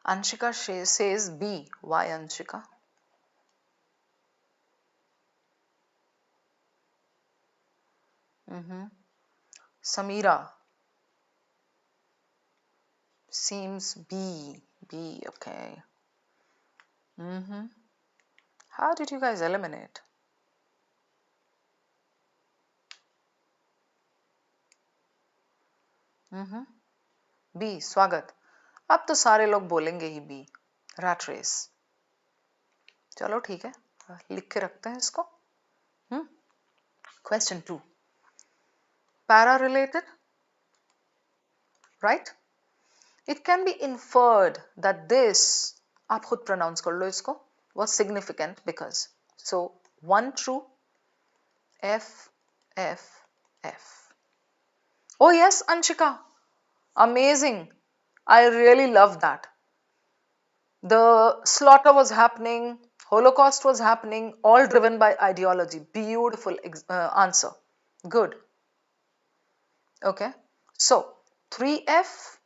Anshika says B. Why, Anshika? Samira seems B. B, okay. How did you guys eliminate? B. स्वागत. अब तो सारे लोग बोलेंगे ही B. Rat race. चलो ठीक है, लिख के रखते हैं इसको. Question 2. Para related, right? It can be inferred that this, आप खुद pronounce कर लो इसको, was significant because. So, 1 true, F, F, F. Oh yes, Anshika, amazing. I really love that. The slaughter was happening, Holocaust was happening, all driven by ideology. Beautiful answer. Good. Okay. So, 3F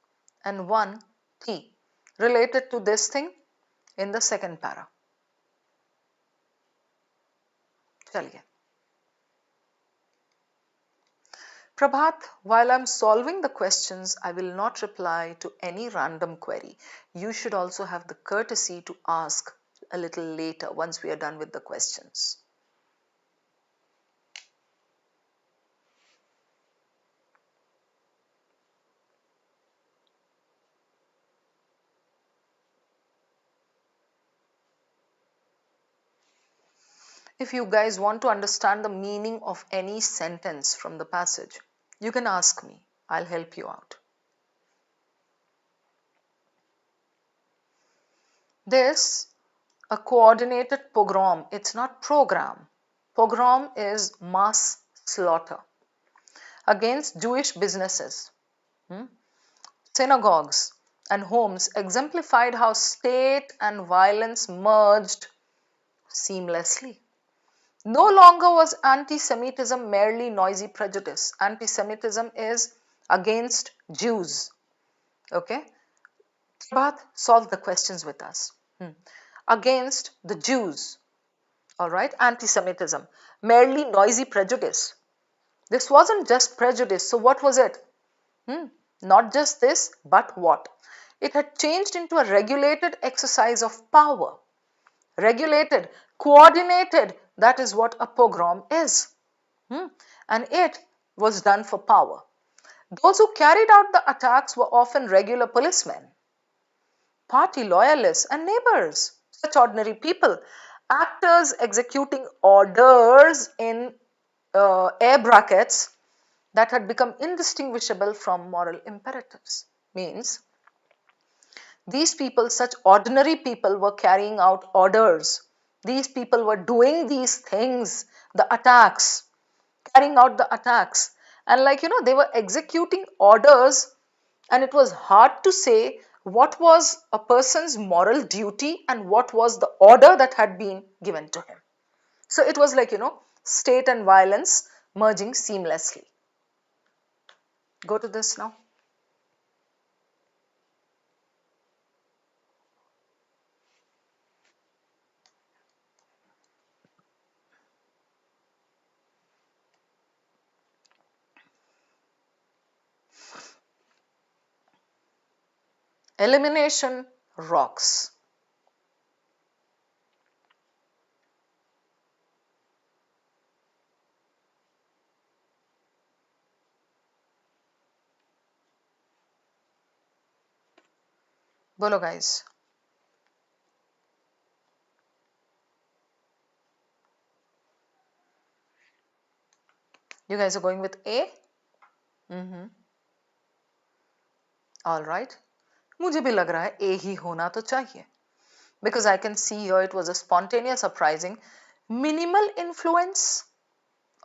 and 1T related to this thing in the second para. चलिए. Prabhat, while I'm solving the questions, I will not reply to any random query. You should also have the courtesy to ask a little later once we are done with the questions. If you guys want to understand the meaning of any sentence from the passage, you can ask me. I'll help you out. This, a coordinated pogrom, it's not program. Pogrom is mass slaughter against Jewish businesses. Hmm? Synagogues and homes exemplified how state and violence merged seamlessly. No longer was anti Semitism merely noisy prejudice. Anti Semitism is against Jews. Okay? Prabhat, solve the questions with us. Against the Jews. All right? Anti Semitism. Merely noisy prejudice. This wasn't just prejudice. So, what was it? Not just this, but what? It had changed into a regulated exercise of power. Regulated, coordinated, that is what a pogrom is. And it was done for power. Those who carried out the attacks were often regular policemen, party loyalists, and neighbors, such ordinary people, actors executing orders in air brackets that had become indistinguishable from moral imperatives. Means these people, such ordinary people, were carrying out orders. These people were doing these things, the attacks, carrying out the attacks. And they were executing orders, and it was hard to say what was a person's moral duty and what was the order that had been given to him. So it was state and violence merging seamlessly. Go to this now. Elimination rocks. Bolo guys. You guys are going with A? All right. मुझे भी लग रहा है A ही होना तो चाहिए. Because I can see here it was a spontaneous uprising. Minimal influence,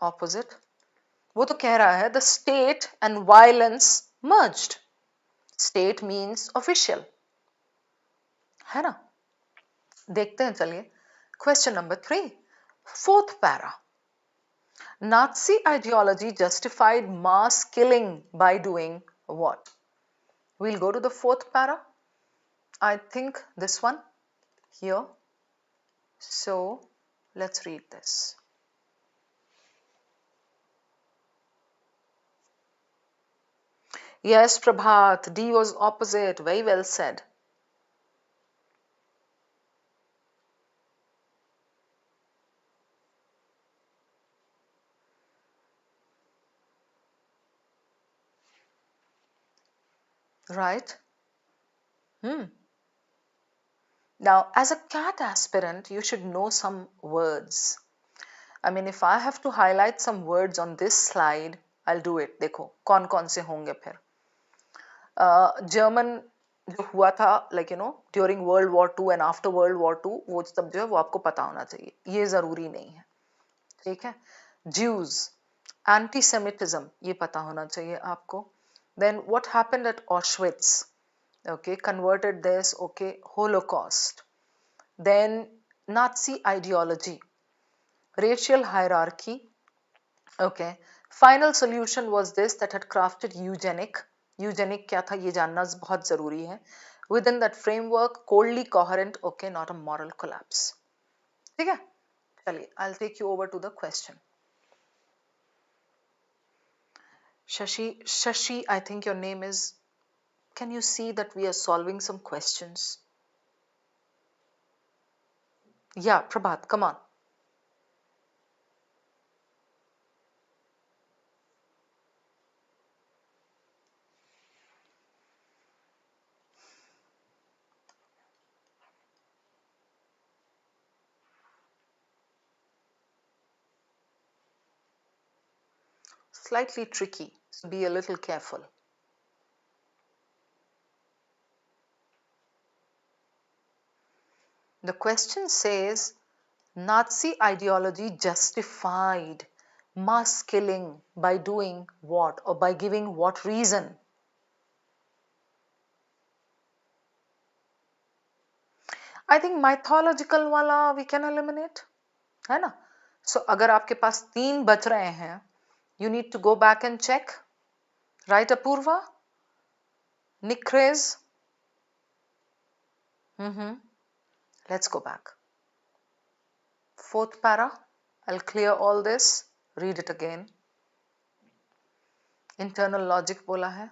opposite. वो तो कह रहा है the state and violence merged. State means official. है ना? देखते हैं चलिए. Question number 3. Fourth para. Nazi ideology justified mass killing by doing what? We'll go to the fourth para. I think this one here. So let's read this. Yes, Prabhat, D was opposite. Very well said. Right? Now, as a CAT aspirant, you should know some words. I mean, if I have to highlight some words on this slide, I'll do it. देखो कौन-कौन से होंगे फिर. German जो हुआ था during World War II and after World War II, वो सब जो है वो आपको पता होना चाहिए. ये ज़रूरी नहीं है. ठीक है? Jews, anti-Semitism, ये पता होना चाहिए आपको. Then what happened at Auschwitz? Okay, converted this, okay, Holocaust. Then Nazi ideology, racial hierarchy, okay. Final solution was this, that had crafted eugenic. Eugenic क्या था ये जानना बहुत ज़रूरी है. Within that framework, coldly coherent, okay, not a moral collapse. ठीक है? चलिए, I'll take you over to the question. Shashi, I think your name is. Can you see that we are solving some questions? Yeah, Prabhat, come on. Slightly tricky, so be a little careful. The question says, Nazi ideology justified mass killing by doing what or by giving what reason? I think mythological वाला we can eliminate, है ना. सो अगर आपके पास 3 बच रहे हैं, you need to go back and check. Right Apoorva? निक्रेज? Let's go back. Fourth para. I'll clear all this. Read it again. Internal logic बोला है.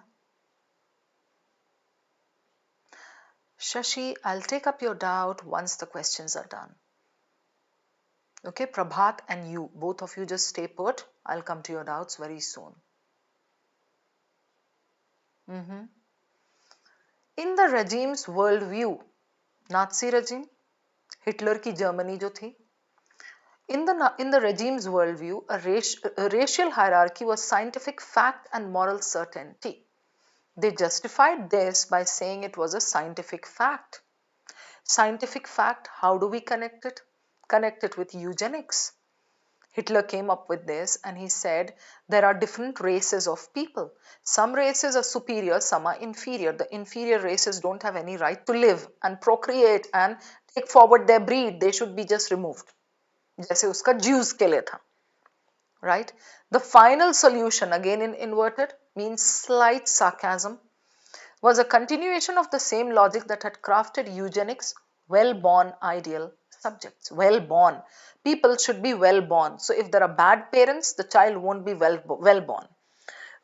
Shashi, I'll take up your doubt once the questions are done. Okay, Prabhat and you, both of you just stay put. I'll come to your doubts very soon. In the regime's worldview, Nazi regime, Hitler की Germany जो थी, in the regime's worldview, a racial hierarchy was scientific fact and moral certainty. They justified this by saying it was a scientific fact. Scientific fact, how do we connect it? Connect it with eugenics. Hitler came up with this and he said there are different races of people. Some races are superior, some are inferior. The inferior races don't have any right to live and procreate and take forward their breed. They should be just removed. जैसे उसका Jews के लिए था. Right? The final solution, again in inverted, means slight sarcasm, was a continuation of the same logic that had crafted eugenics, well-born ideal subjects. Well-born. People should be well-born. So if there are bad parents, the child won't be well-born.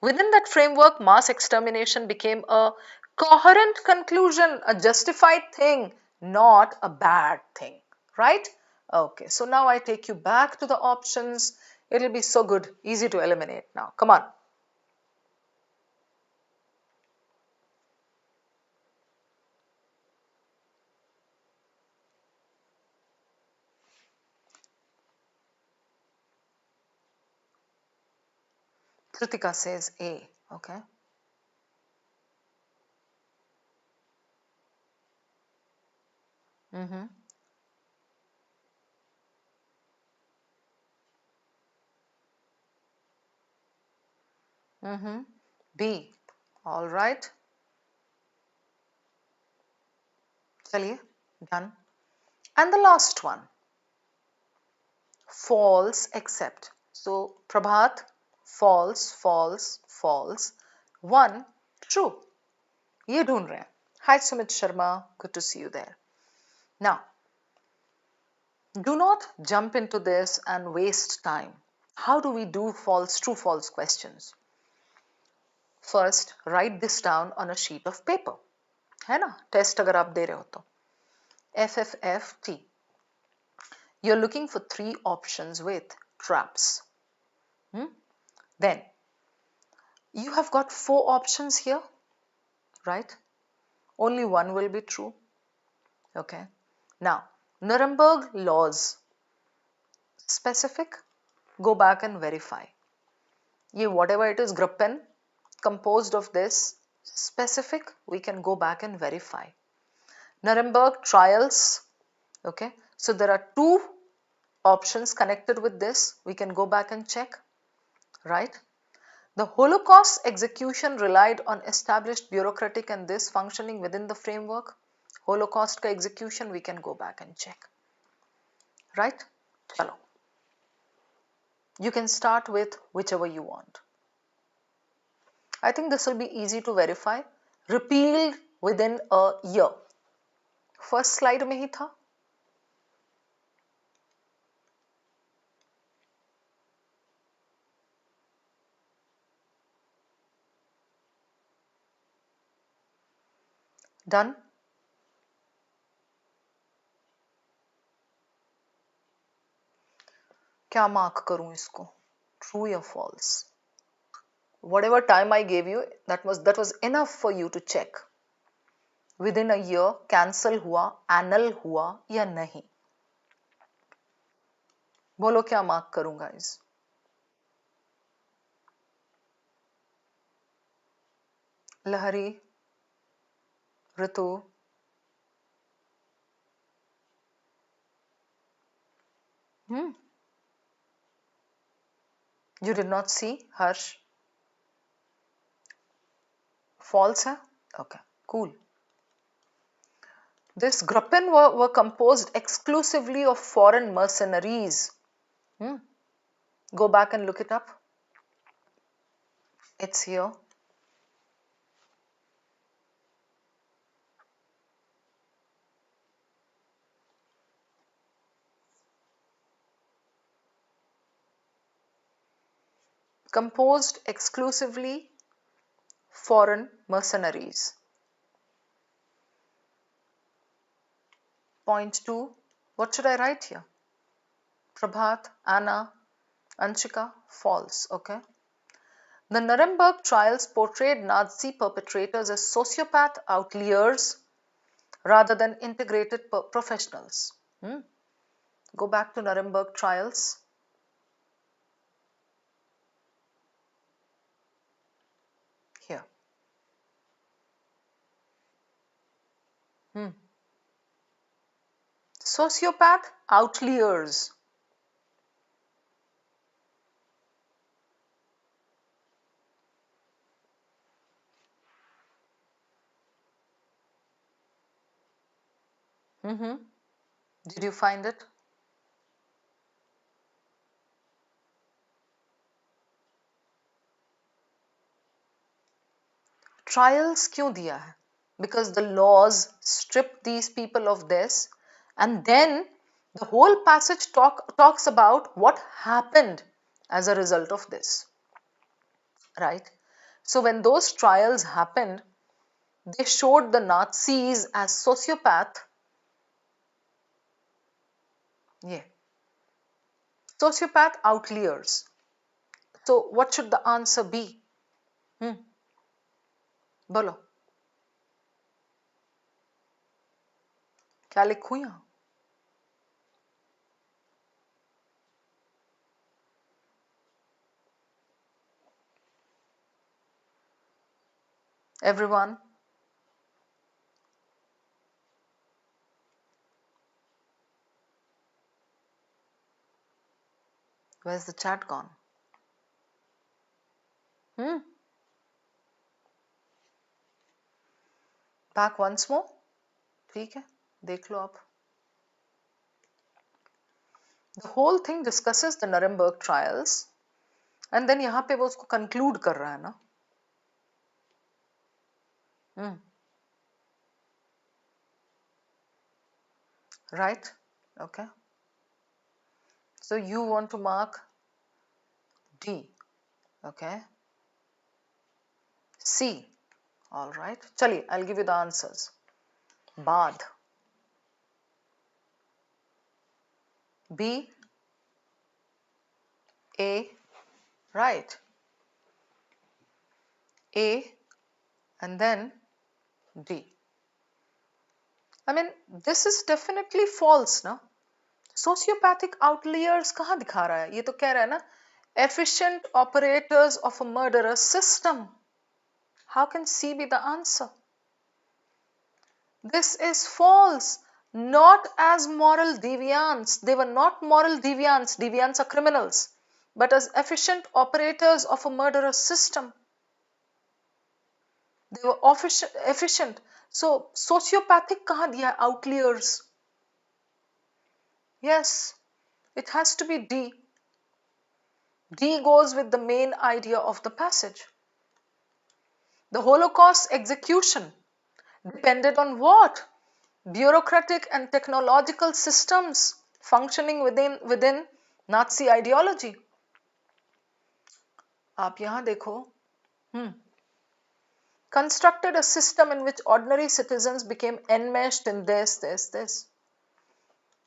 Within that framework, mass extermination became a coherent conclusion, a justified thing, not a bad thing. Right? Okay, so now I take you back to the options. It'll be so good, easy to eliminate now. Come on. Kritika says A. Okay. B. All right. Chaliye, done. And the last one. False except. So, Prabhat, false, false, false. 1, true. ये ढूंढ रहे हैं. Hi Sumit Sharma, good to see you there. Now, do not jump into this and waste time. How do we do false, true, false questions? First, write this down on a sheet of paper. है ना? Test अगर आप दे रहे हो तो. FFFT. You're looking for 3 options with traps. Then, you have got 4 options here, right? Only one will be true. Okay. Now, Nuremberg laws. Specific, go back and verify. Ye whatever it is, Gruppen, composed of this, specific, we can go back and verify. Nuremberg trials, okay. So there are 2 options connected with this. We can go back and check, right? The Holocaust execution relied on established bureaucratic and this functioning within the framework. Holocaust ka execution, we can go back and check, right? Chalo. You can start with whichever you want. I think this will be easy to verify. Repealed within a year. First slide में ही था. Done? क्या mark करूं इसको? True or false? Whatever time I gave you, that was enough for you to check. Within a year, cancel हुआ, annul हुआ या नहीं? बोलो क्या mark करूं guys? Lahari, Ritu. You did not see, Harsh? False है? Okay, cool. This Gruppen were composed exclusively of foreign mercenaries. Go back and look it up. It's here. Composed exclusively foreign mercenaries. Point 2. What should I write here? Prabhat, Anna, Anshika, false. Okay. The Nuremberg trials portrayed Nazi perpetrators as sociopath outliers rather than integrated professionals. Go back to Nuremberg trials. Here. Sociopath outliers. Did you find it? Trials क्यों दिया है? Because the laws strip these people of this, and then the whole passage talks about what happened as a result of this, right? So when those trials happened, they showed the Nazis as sociopath. Yeah. Sociopath outliers. So what should the answer be? बोलो क्या लिखूं यहाँ? Everyone, where's the chat gone? Back once more. ठीक है, देख लो आप. The whole thing discusses the Nuremberg trials, and then यहाँ पे वो उसको conclude कर रहा है ना. Right? Okay. So you want to mark D. Okay. C. All right. चलिए, I'll give you the answers. बाद. B. A. Right. A. And then D. I mean, this is definitely false, ना? Sociopathic outliers कहाँ दिखा रहा है? ये तो कह रहा है ना, efficient operators of a murderous system. How can C be the answer? This is false. Not as moral deviants. They were not moral deviants. Deviants are criminals. But as efficient operators of a murderous system. They were efficient. So, sociopathic kahan diya? Outliers. Yes, it has to be D. D goes with the main idea of the passage. The Holocaust execution depended on what? Bureaucratic and technological systems functioning within Nazi ideology. आप यहाँ देखो, constructed a system in which ordinary citizens became enmeshed in this.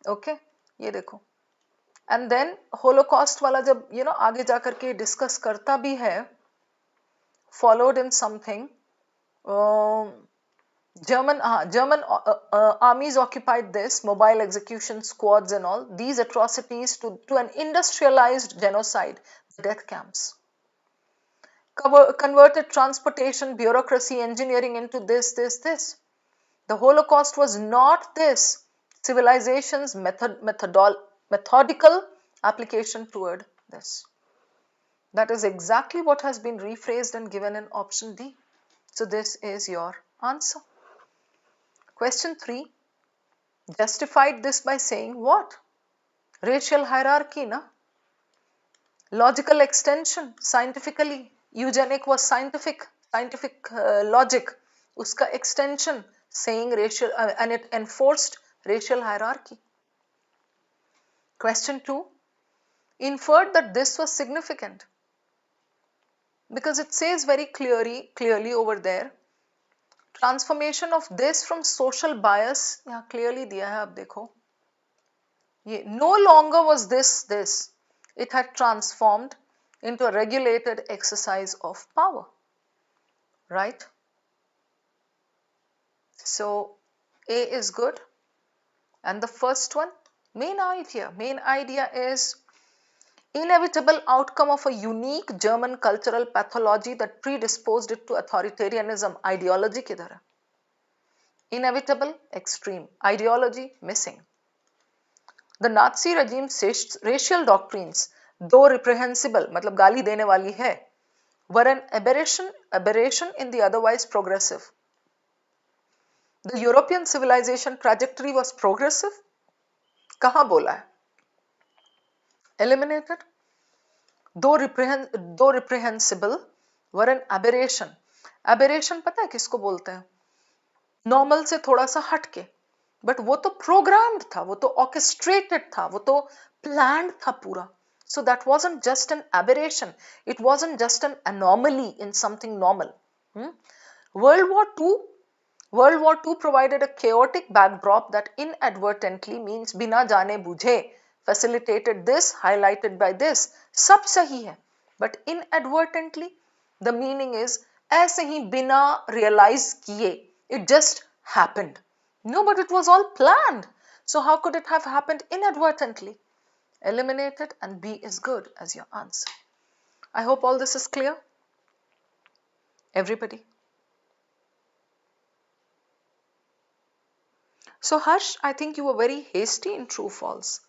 Okay, ये देखो. And then Holocaust वाला जब आगे जाकर के discuss करता भी है, followed in something. German armies occupied this, mobile execution squads and all, these atrocities to an industrialized genocide, the death camps. Converted transportation, bureaucracy, engineering into this. The Holocaust was not this. Civilization's methodical application toward this. That is exactly what has been rephrased and given in option D. So this is your answer. Question 3. Justified this by saying what? Racial hierarchy, na? Logical extension, scientifically. Eugenic was scientific logic. Uska extension, saying racial, and it enforced racial hierarchy. Question 2, inferred that this was significant. Because it says very clearly over there, transformation of this from social bias, यहाँ clearly दिया है, आप देखो. No longer was this. It had transformed into a regulated exercise of power. Right? So A is good. And the first one, main idea is inevitable outcome of a unique German cultural pathology that predisposed it to authoritarianism. Ideology किधर है? Inevitable, extreme. Ideology, missing. The Nazi regime's racial doctrines, though reprehensible, मतलब गाली देने वाली है, were an aberration in the otherwise progressive. The European civilization trajectory was progressive. कहाँ बोला है? Eliminated. Though reprehensible, were an aberration. Aberration पता है किसको बोलते हैं? Normal से थोड़ा सा हटके. But वो तो programmed था, वो तो orchestrated था, वो तो planned था पूरा. So that wasn't just an aberration. It wasn't just an anomaly in something normal. World War II provided a chaotic backdrop that inadvertently means बिना जाने बूझे facilitated this, highlighted by this. सब सही है. But inadvertently, the meaning is ऐसे ही बिना realize किए. It just happened. No, but it was all planned. So how could it have happened inadvertently? Eliminated, and B is good as your answer. I hope all this is clear. Everybody. So Harsh, I think you were very hasty in true false.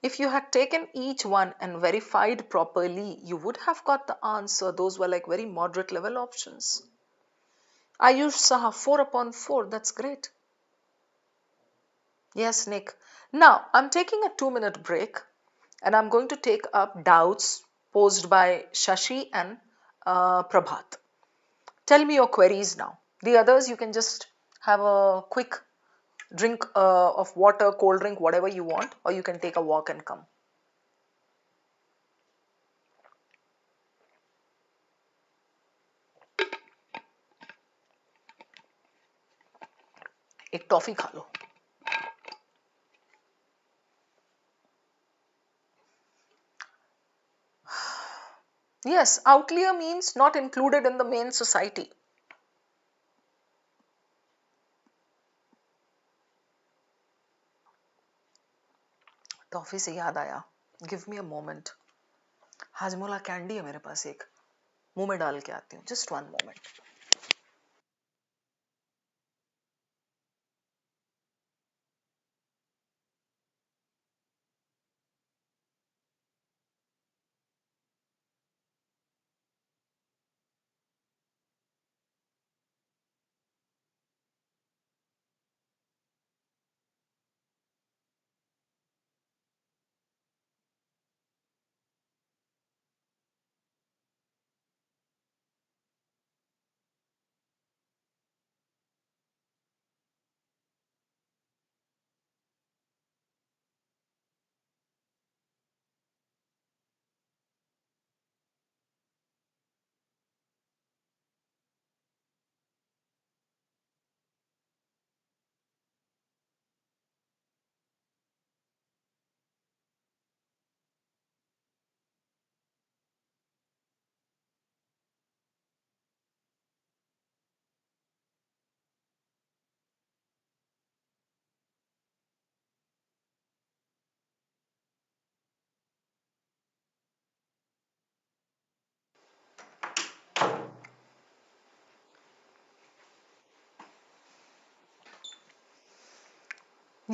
If you had taken each one and verified properly, you would have got the answer. Those were like very moderate level options. Ayush Saha, 4/4, that's great. Yes, Nick. Now, I'm taking a 2-minute break and I'm going to take up doubts posed by Shashi and Prabhat. Tell me your queries now. The others, you can just have a quick drink of water, cold drink, whatever you want, or you can take a walk and come. एक toffee खा लो. Yes, outlier means not included in the main society. Toffee से याद आया, give me a moment. Hajmola candy है मेरे पास एक, मुंह में डाल के आती हूँ. Just 1 moment.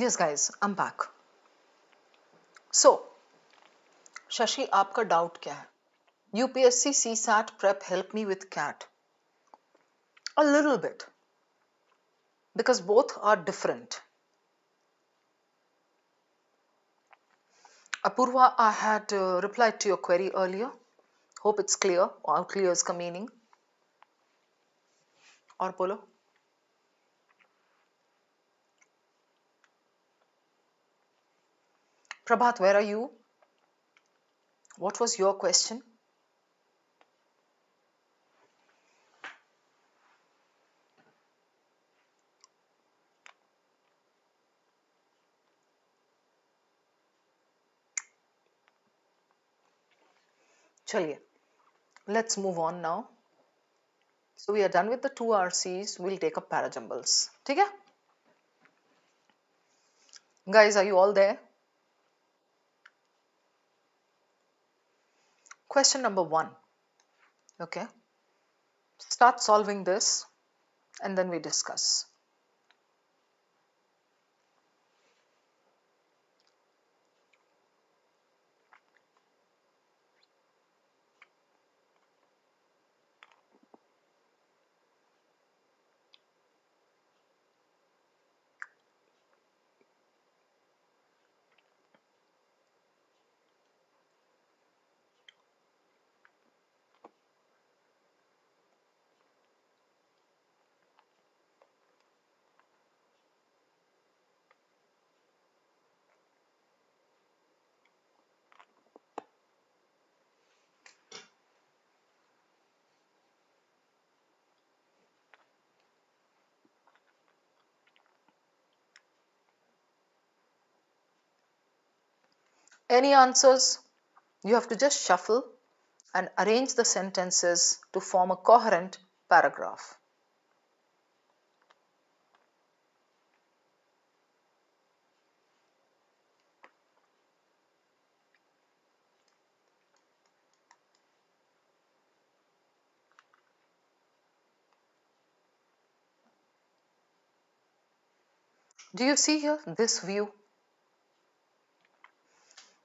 Yes guys, I'm back. So, Shashi आपका डाउट क्या है? UPSC CSAT prep help me with CAT. A little bit. Because both are different. Apurva, I had replied to your query earlier. Hope it's clear. Or clear is का meaning. और बोलो. Prabhat, where are you? What was your question? Chaliye. Let's move on now. So we are done with the two RCs. We'll take up Parajumbles. ठीक है? Guys, are you all there? Question number 1. Okay. Start solving this and then we discuss. Any answers? You have to just shuffle and arrange the sentences to form a coherent paragraph. Do you see here this view?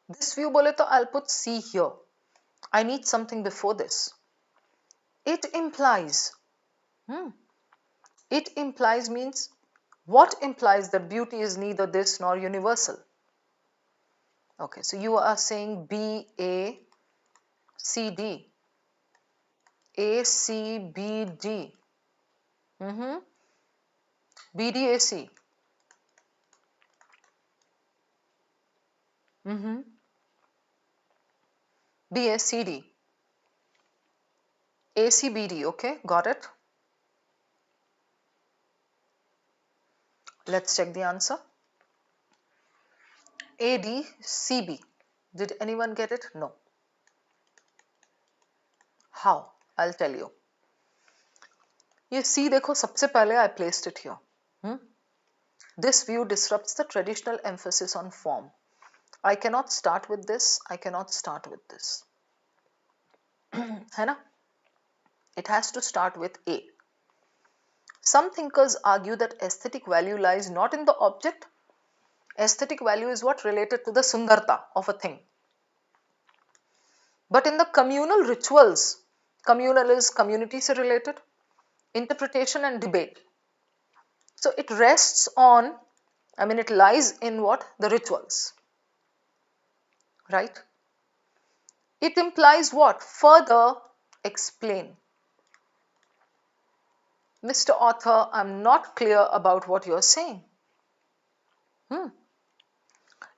This view bole to I'll put C here. I need something before this. It implies. It implies means what implies that beauty is neither this nor universal? Okay, so you are saying B, A, C, D. A, C, B, D. B, D, A, C. B, A, C, D. A, C, B, D. Okay, got it. Let's check the answer. A, D, C, B. Did anyone get it? No. How? I'll tell you. ये C देखो सबसे पहले I placed it here. This view disrupts the traditional emphasis on form. I cannot start with this. I cannot start with this. है ना? It has to start with A. Some thinkers argue that aesthetic value lies not in the object. Aesthetic value is what related to the sundarta of a thing, but in the communal rituals. Communal is community se related, interpretation and debate. So it rests on, it lies in what? The rituals, right? It implies what? Further explain. Mr. Author, I'm not clear about what you're saying.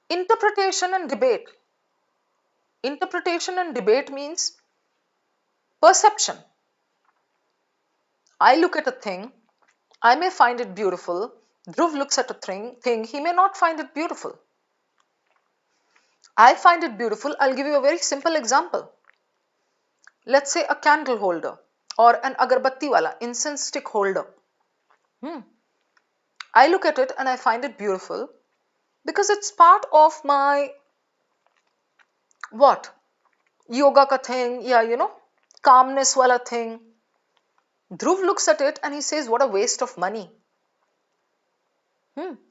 Interpretation and debate. Interpretation and debate means perception. I look at a thing, I may find it beautiful. Dhruv looks at a thing, he may not find it beautiful. I find it beautiful. I'll give you a very simple example. Let's say a candle holder or an agarbatti wala, incense stick holder. I look at it and I find it beautiful because it's part of my what? Yoga ka thing, yeah, calmness wala thing. Dhruv looks at it and he says, what a waste of money.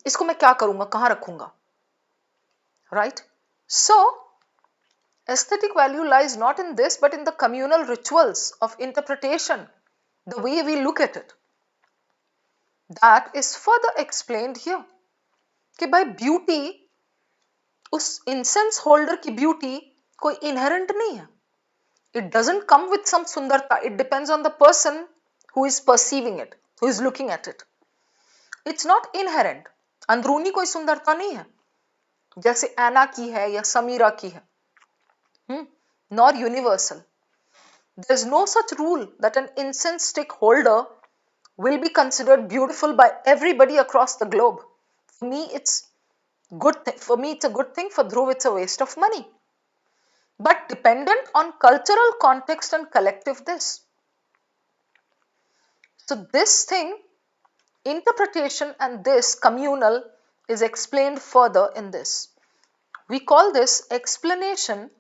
इसको मैं क्या करूंगा, कहाँ रखूंगा? Right? So, aesthetic value lies not in this but in the communal rituals of interpretation, the way we look at it. That is further explained here. कि by beauty, उस incense holder की beauty कोई inherent नहीं है. It doesn't come with some sundarta. It depends on the person who is perceiving it, who is looking at it. It's not inherent. अंदरूनी कोई सुंदरता नहीं है जैसे एना की है या समीरा की है. Nor universal. There is no such rule that an incense stick holder will be considered beautiful by everybody across the globe. For me, it's for me, it's a good thing. For Dhruv, it's a waste of money. But dependent on cultural context and collective this. So this thing, interpretation and this communal is explained further in this. We call this explanation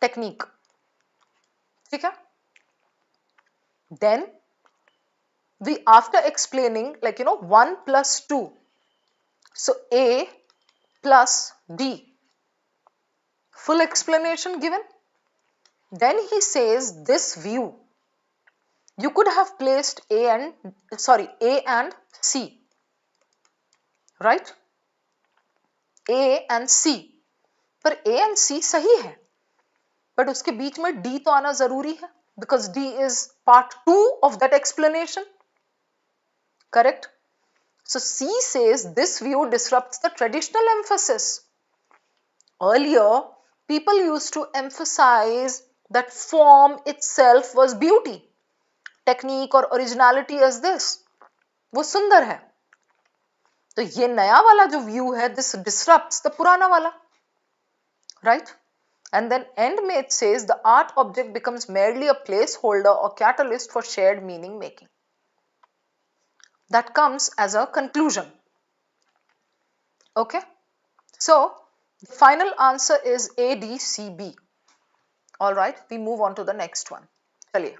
technique. Okay? Then we, after explaining, like 1 plus 2, so A plus B, full explanation given. Then he says this view, you could have placed A and C, right? A and C, पर A and C सही है, but उसके बीच में D तो आना जरूरी है, because D is part 2 of that explanation. Correct? So C says this view disrupts the traditional emphasis. Earlier, people used to emphasize that form itself was beauty, technique or originality as this. वो सुंदर है. तो ये नया वाला जो view है, this disrupts the पुराना वाला, right? And then end में it says the art object becomes merely a placeholder or catalyst for shared meaning making. That comes as a conclusion. Okay? So, the final answer is A, D, C, B. Alright, we move on to the next one. चलिए.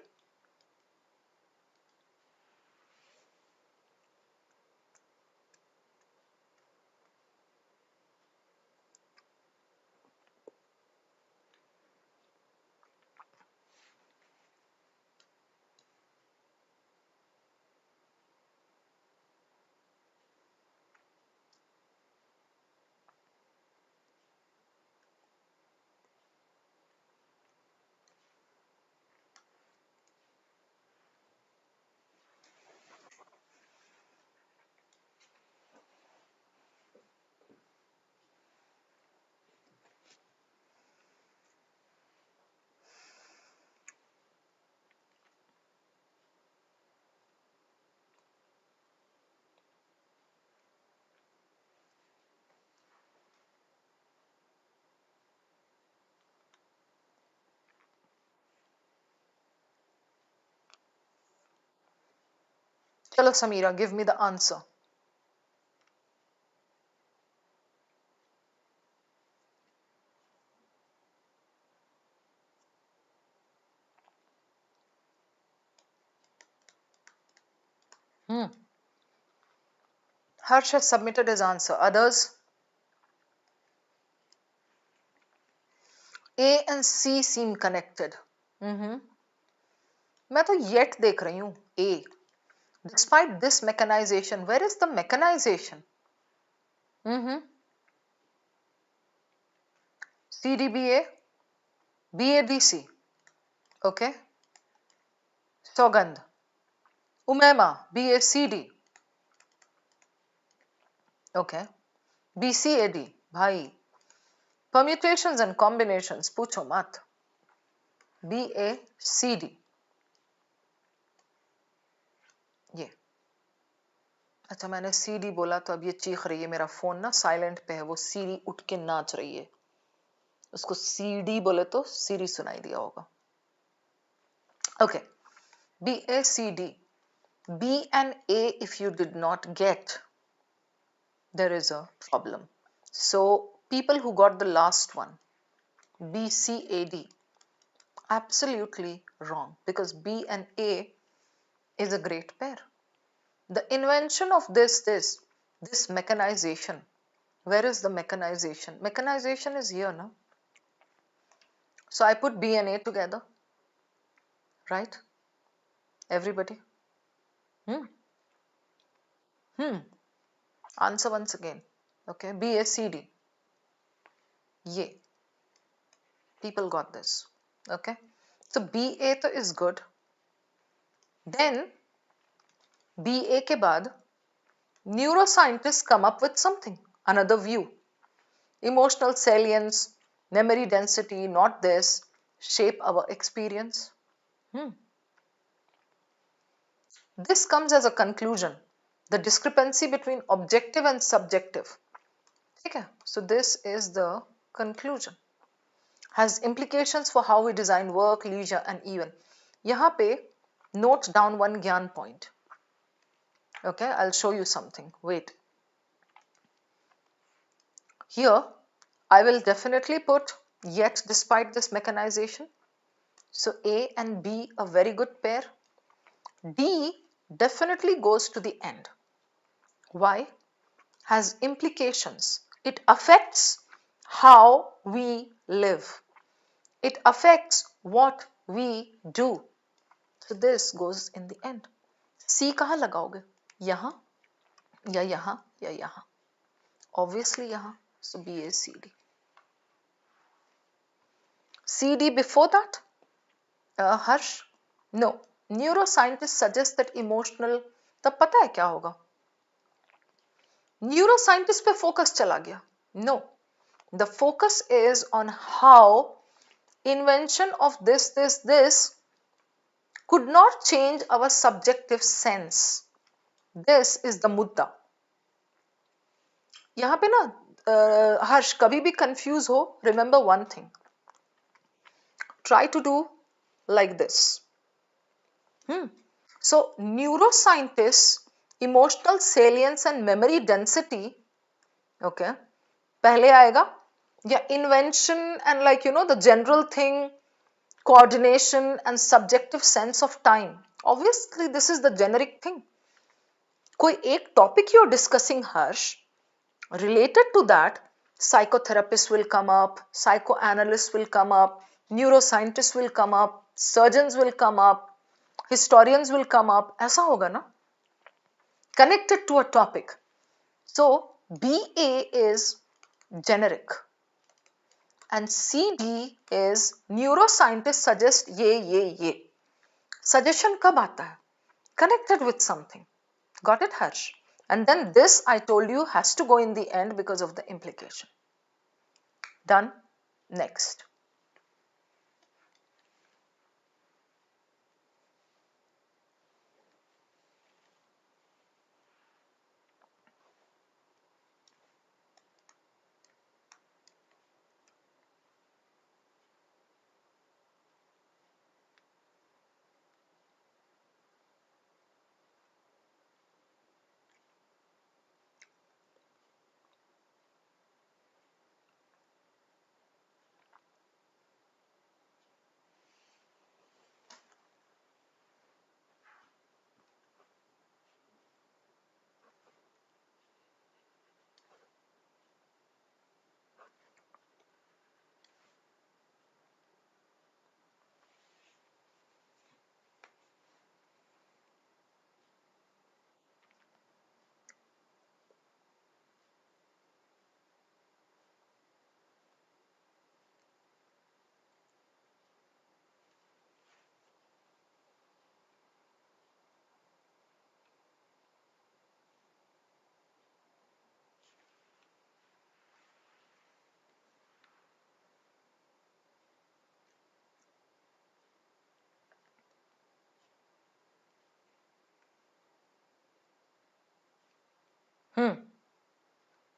चलो Samira, give me the answer. Harsh has submitted his answer. Others? A and C seem connected. मैं तो yet देख रही हूँ. A. Despite this mechanization, where is the mechanization? CDBA, BADC. Okay. Sogandh. Umema, BACD. Okay. BCAD. Bhai. Permutations and combinations. पूछो मत. BACD. ये. अच्छा मैंने CD बोला तो अब ये चीख रही है. मेरा फोन ना साइलेंट पे है. वो सीरी उठ के नाच रही है. उसको CD बोले तो सीरी सुनाई दिया होगा. Okay. BACD. B and A if you did not get, there is a problem. So people who got the last one, BCAD, absolutely wrong, because B and A is a great pair. The invention of this mechanization, where is the mechanization? Mechanization is here, no? So I put B and A together, right? Everybody? Answer once again. Okay, BACD. ये people got this. Okay, so BA तो is good. Then BA के बाद neuroscientists come up with something, another view. Emotional salience, memory density, not this, shape our experience. This comes as a conclusion, the discrepancy between objective and subjective. Okay, so this is the conclusion. Has implications for how we design work, leisure and even. यहाँ पे note down one gyan point. Okay, I'll show you something. Wait. Here, I will definitely put yet despite this mechanization. So A and B a very good pair. D definitely goes to the end. Why? Has implications. It affects how we live. It affects what we do. So this goes in the end. C कहाँ लगाओगे? यहाँ या यहाँ या यहाँ? Obviously यहाँ. So B is CD. CD before that? Harsh? No. Neuroscientists suggest that emotional. तब पता है क्या होगा? Neuroscientist पे focus चला गया. No. The focus is on how invention of this could not change our subjective sense. This is the मुद्दा. यहाँ पे ना हर्ष कभी भी confuse हो, remember one thing. Try to do like this. So neuroscientists, emotional salience and memory density, okay, पहले आएगा या invention and like you know the general thing, coordination and subjective sense of time. Obviously this is the generic thing. कोई एक topic you're discussing Harsh, related to that, psychotherapists will come up, psychoanalysts will come up, neuroscientists will come up, surgeons will come up, historians will come up. ऐसा होगा ना? Connected to a topic. So BA is generic and CD is neuroscientists suggest ये. Suggestion कब आता है? Connected with something. Got it, Harsh? And then this I told you has to go in the end because of the implication. Done? Next.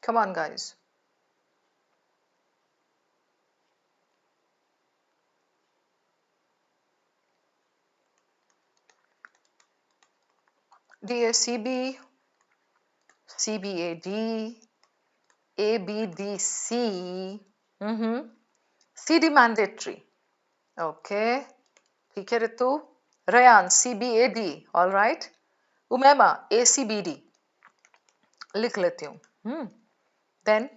Come on, guys. DACB, CBAD, ABDC, CD mandatory. Okay. ठीक है Ritu. Rayan, CBAD, all right. Umema, ACBD. लिख लेती हूँ. Then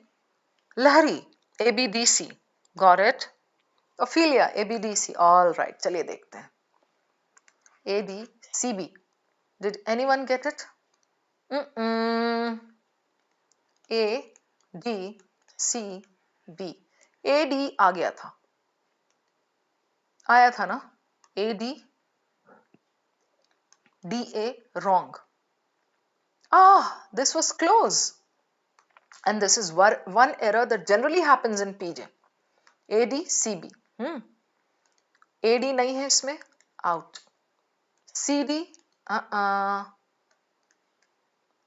Lahari, ABDC. Got it? Ophelia, ABDC. All right. चलिए देखते हैं. ADCB. Did anyone get it? A, D, C, B. AD आ गया था, आया था ना, AD DA wrong. This was close. And this is one error that generally happens in PJ. AD CB. AD नहीं है इसमें, out. CD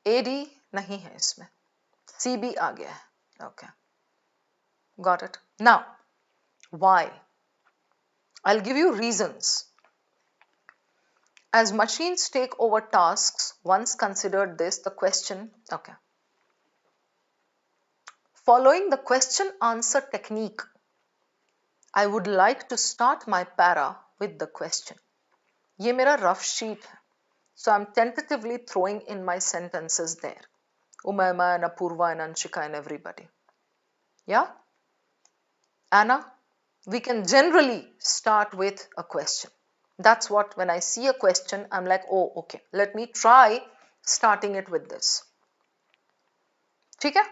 AD नहीं है इसमें, CB आ गया है. Okay, got it. Now, why? I'll give you reasons. As machines take over tasks, once considered this, the question, okay. Following the question answer technique, I would like to start my para with the question. ये मेरा rough sheet है. So I'm tentatively throwing in my sentences there. Umayma and Apurva and Anshika and everybody. Yeah? Anna, we can generally start with a question. That's what, when I see a question, I'm like, oh, okay, let me try starting it with this. ठीक है?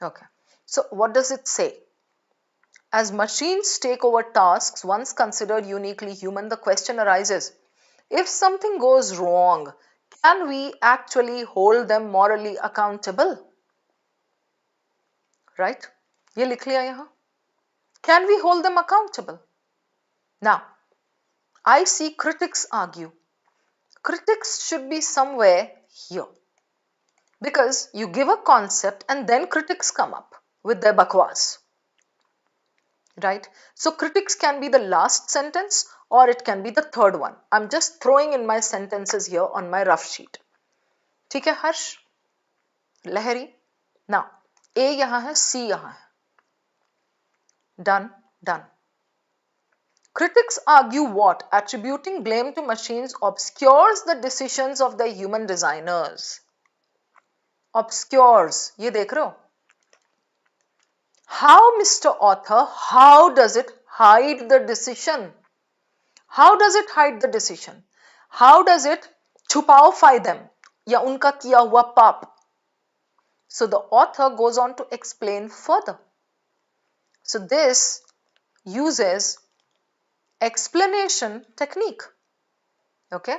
Okay. So what does it say? As machines take over tasks once considered uniquely human, the question arises, if something goes wrong, can we actually hold them morally accountable? Right? ये लिख लिया यहाँ. Can we hold them accountable? Now, I see critics argue. Critics should be somewhere here. Because you give a concept and then critics come up with their bakwas. Right? So critics can be the last sentence or it can be the third one. I'm just throwing in my sentences here on my rough sheet. ठीक है हर्ष? लहरी? Now, A यहाँ है, C यहाँ है. Done, done. Critics argue what? Attributing blame to machines obscures the decisions of the human designers. Obscures, ये देख रहे हो? How, Mr. Author, how does it hide the decision? How does it hide the decision? How does it छुपाओ them या उनका किया हुआ पाप? So the author goes on to explain further. So this uses explanation technique. Okay?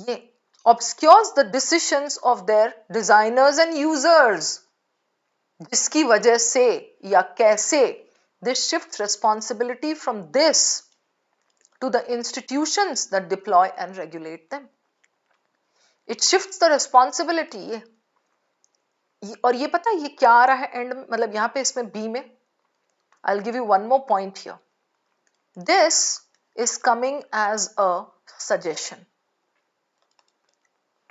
ये obscures the decisions of their designers and users. जिसकी वजह से या कैसे this shifts responsibility from this to the institutions that deploy and regulate them. It shifts the responsibility. और ये पता है ये क्या आ रहा है एंड में, मतलब यहाँ पे इसमें B में. I'll give you one more point here. This is coming as a suggestion.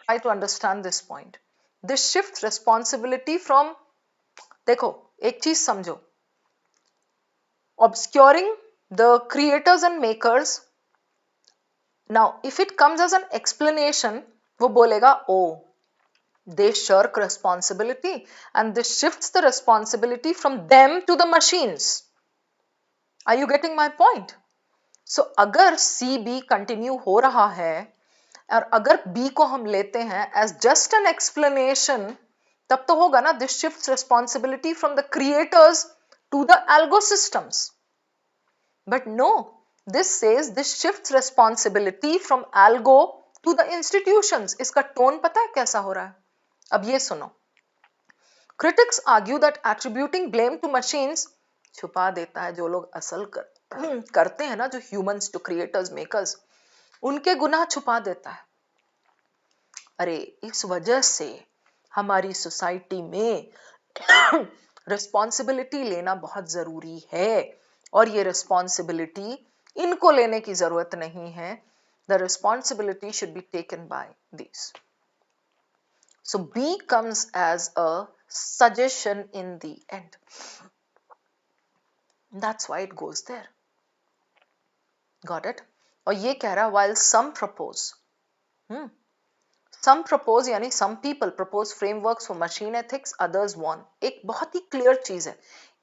Try to understand this point. This shifts responsibility from, देखो एक चीज समझो, obscuring the creators and makers. Now if it comes as an explanation, वो बोलेगा oh, they shirk responsibility and this shifts the responsibility from them to the machines. Are you getting my point? So अगर CB continue हो रहा है और अगर B को हम लेते हैं as just an explanation, तब तो होगा ना this shifts responsibility from the creators to the algo systems. But no, this says this shifts responsibility from algo to the institutions. इसका tone पता है कैसा हो रहा है? अब ये सुनो. Critics argue that attributing blame to machines छुपा देता है जो लोग असल करते हैं ना, जो humans to creators makers, उनके गुनाह छुपा देता है. अरे इस वजह से हमारी सोसाइटी में रिस्पॉन्सिबिलिटी लेना बहुत जरूरी है और ये रिस्पॉन्सिबिलिटी इनको लेने की जरूरत नहीं है. The responsibility should be taken by these. So B comes as a suggestion in the end. That's why it goes there. Got it? और ये कह रहा while some propose. Some propose यानी some people propose frameworks for machine ethics, others want. एक बहुत ही clear चीज है.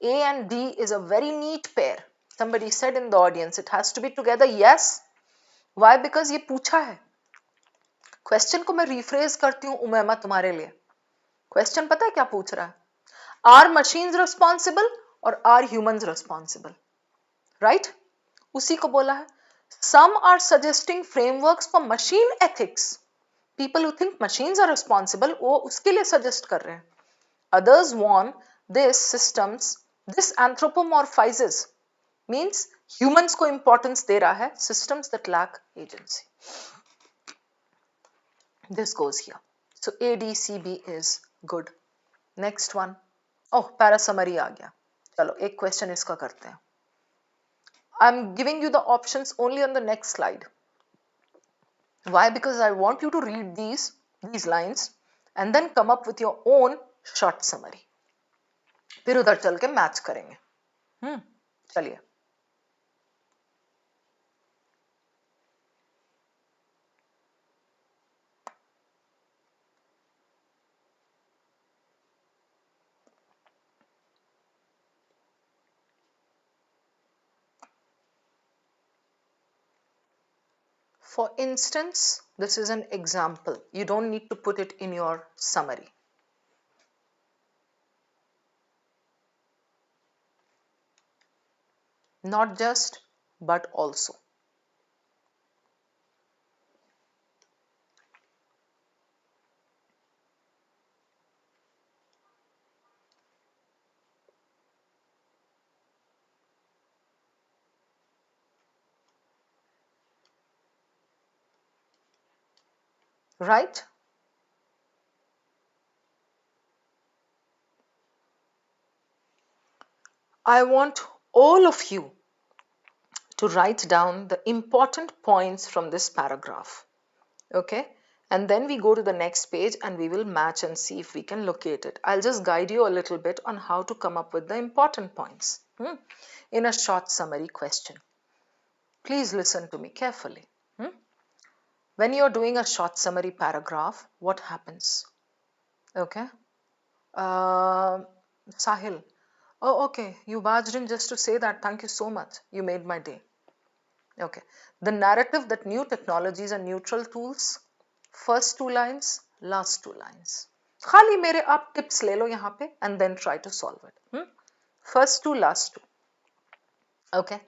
A and D is a very neat pair. Somebody said in the audience, it has to be together. Yes. Why? Because ये पूछा है. Question को मैं rephrase करती हूँ उमैमा तुम्हारे लिए. Question पता है क्या पूछ रहा है? Are machines responsible or are humans responsible? Right? उसी को बोला है. Some are suggesting frameworks for machine ethics. People who think machines are responsible, वो उसके लिए suggest कर रहे हैं. Others warn this anthropomorphizes, means humans को importance दे रहा है systems that lack agency. This goes here. So A, D, C, B is good. Next one. Oh, para summary आ गया. चलो एक question इसका करते हैं. I'm giving you the options only on the next slide. Why? Because I want you to read these lines and then come up with your own short summary. फिर उधर चल के मैच करेंगे. चलिए. For instance, this is an example. You don't need to put it in your summary. Not just, but also. Right? I want all of you to write down the important points from this paragraph. Okay? And then we go to the next page and we will match and see if we can locate it. I'll just guide you a little bit on how to come up with the important points in a short summary question. Please listen to me carefully. When you're doing a short summary paragraph, what happens? Okay? Sahil. Oh, okay. You barged in just to say that. Thank you so much. You made my day. Okay. The narrative that new technologies are neutral tools. First two lines, last two lines. खाली मेरे आप tips ले लो यहाँ पे and then try to solve it. First two, last two. Okay.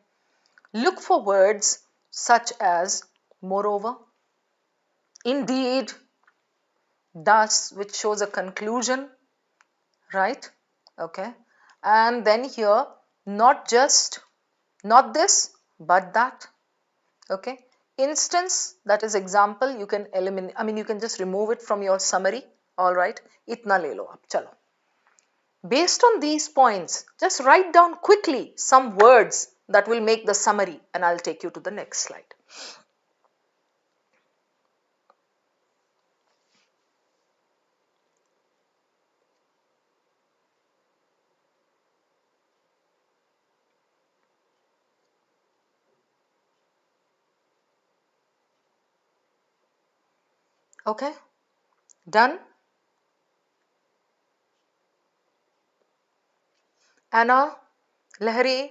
Look for words such as moreover, indeed, thus, which shows a conclusion, right? Okay. And then here, not just, not this, but that. Okay. Instance, that is example, you can eliminate, you can just remove it from your summary. All right. Itna le lo ab, chalo. Based on these points, just write down quickly some words that will make the summary, and I'll take you to the next slide. Okay, done? Anna, Lahari,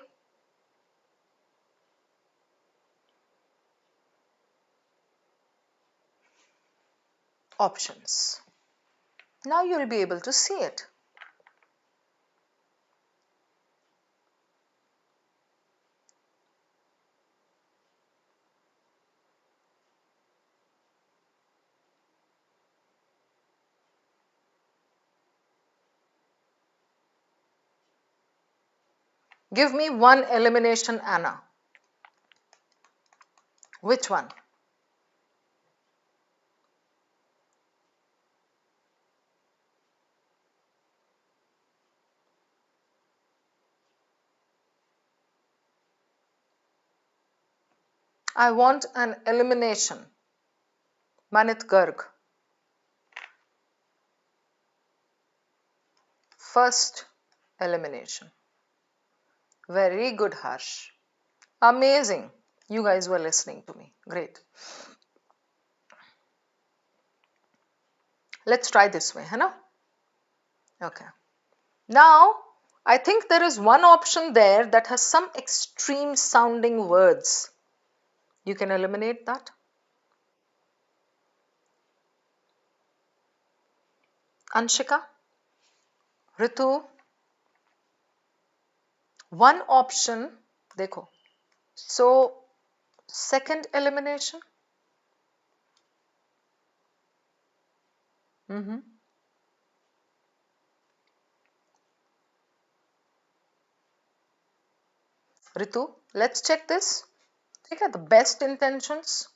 options. Now you'll be able to see it. Give me one elimination, Anna. Which one? I want an elimination. Manit Garg. First elimination. Very good, Harsh. Amazing. You guys were listening to me. Great. Let's try this way, है ना? Okay. Now, I think there is one option there that has some extreme sounding words. You can eliminate that. Anshika, Ritu, One option, देखो, so second elimination. Ritu, let's check this. ठीक है, the best intentions.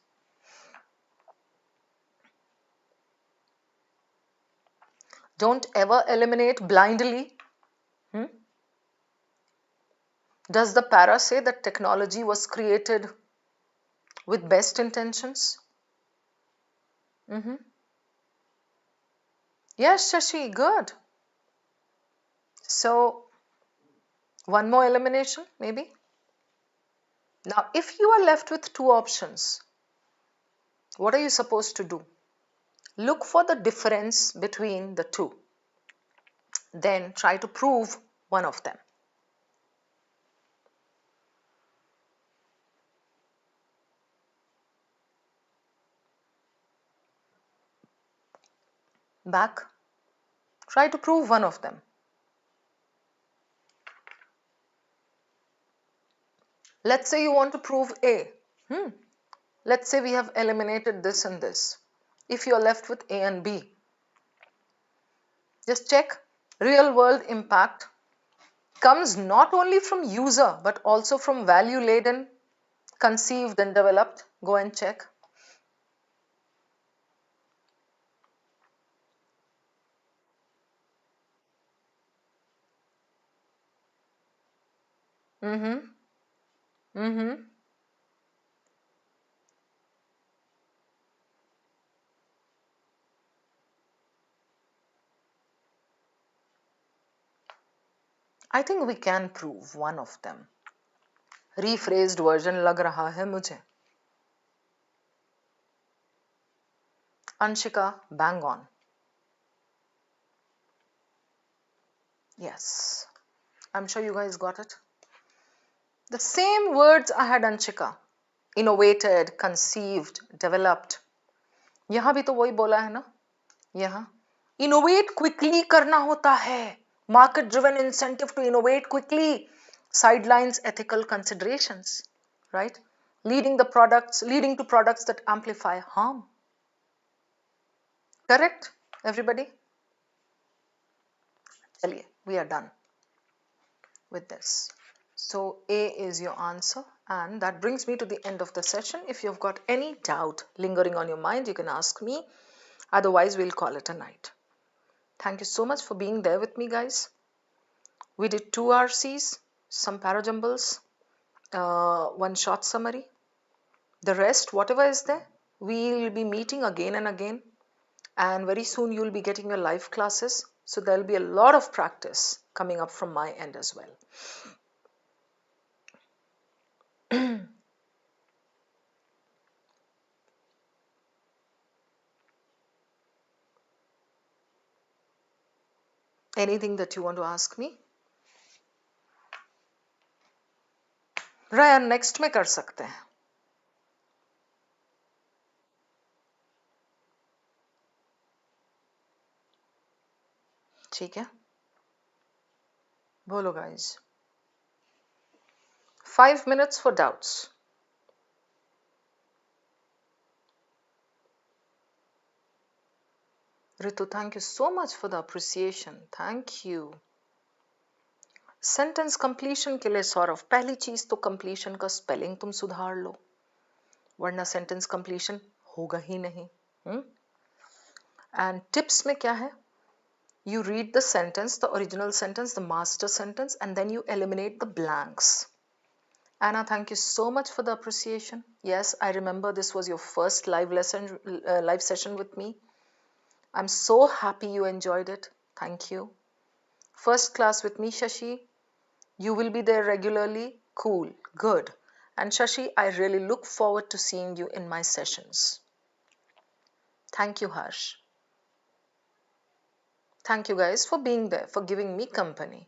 Don't ever eliminate blindly. Does the para say that technology was created with best intentions? Yes, Shashi, good. So, one more elimination, maybe. Now, if you are left with two options, what are you supposed to do? Look for the difference between the two. Then try to prove one of them. Back. Try to prove one of them. Let's say you want to prove A. Let's say we have eliminated this and this. If you are left with A and B, just check. Real world impact comes not only from user but also from value laden, conceived and developed. Go and check. I think we can prove one of them. Rephrased version लग रहा है मुझे. Anshika, bang on. Yes, I'm sure you guys got it. The same words I had, Anshika. Innovated, conceived, developed. यहाँ भी तो वही बोला है ना. यहाँ innovate quickly करना होता है. Market driven incentive to innovate quickly sidelines ethical considerations, right? Leading to products that amplify harm. Correct, everybody? Chaliye, we are done with this. So A is your answer, and that brings me to the end of the session. If you've got any doubt lingering on your mind, you can ask me. Otherwise, we'll call it a night. Thank you so much for being there with me, guys. We did 2 RCs, some Parajumbles, one short summary. The rest, whatever is there, we'll be meeting again and again. And very soon you'll be getting your live classes. So there'll be a lot of practice coming up from my end as well. Anything that you want to ask me? Ryan, next में कर सकते हैं. ठीक है? बोलो guys. 5 minutes for doubts. Ritu, thank you so much for the appreciation. Thank you. Sentence completion के लिए सौरभ, पहली चीज तो completion का spelling तुम सुधार लो, वरना sentence completion होगा ही नहीं. And tips में क्या है? You read the sentence, the original sentence, the master sentence, and then you eliminate the blanks. Anna, thank you so much for the appreciation. Yes, I remember this was your first live session with me. I'm so happy you enjoyed it. Thank you. First class with me, Shashi. You will be there regularly. Cool. Good. And Shashi, I really look forward to seeing you in my sessions. Thank you, Harsh. Thank you guys for being there, for giving me company.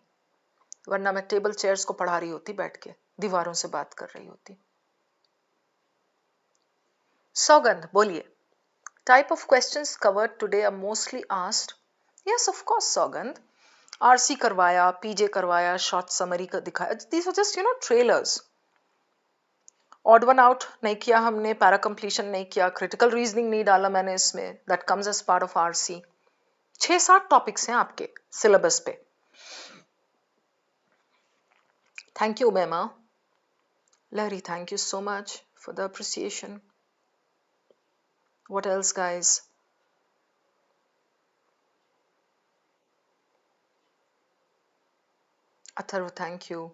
वरना मैं table chairs को पढ़ा रही होती बैठ के, दीवारों से बात कर रही होती. सौगंध, बोलिए. Type of questions covered today are mostly asked. Yes, of course, Sogand. RC करवाया, PJ करवाया, short summary का दिखाया. These are just trailers. Odd one out नहीं किया हमने, para completion नहीं किया, critical reasoning नहीं डाला मैंने इसमें. That comes as part of RC. 6-7 topics हैं आपके सिलेबस पे. Thank you, Mema. Larry, thank you so much for the appreciation. What else, guys? Atharv, thank you.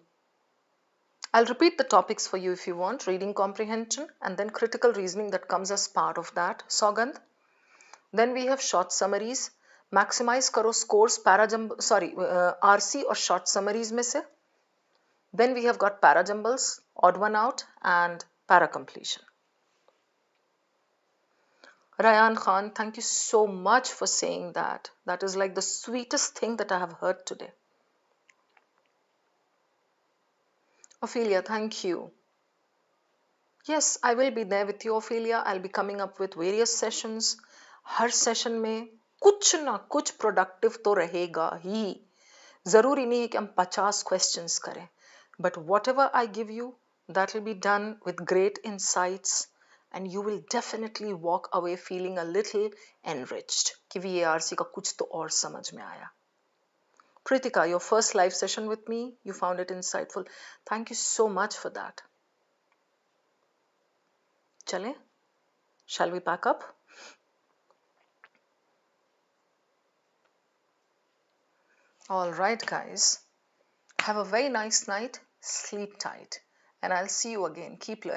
I'll repeat the topics for you if you want. Reading comprehension and then critical reasoning that comes as part of that. Sogandh. Then we have short summaries. Maximize karo scores RC or short summaries में से. Then we have got Parajumbles, odd one out and para completion. Rayan Khan, thank you so much for saying that. That is like the sweetest thing that I have heard today. Ophelia, thank you. Yes, I will be there with you, Ophelia. I'll be coming up with various sessions. Her session में कुछ ना कुछ productive तो रहेगा ही. जरूरी नहीं है कि हम 50 क्वेश्चंस करें, but whatever I give you, that will be done with great insights and you will definitely walk away feeling a little enriched कि VARC का कुछ तो और समझ में आया. Pritika, your first live session with me, you found it insightful. Thank you so much for that. Chale? Shall we pack up? All right, guys. Have a very nice night. Sleep tight. And I'll see you again. Keep learning.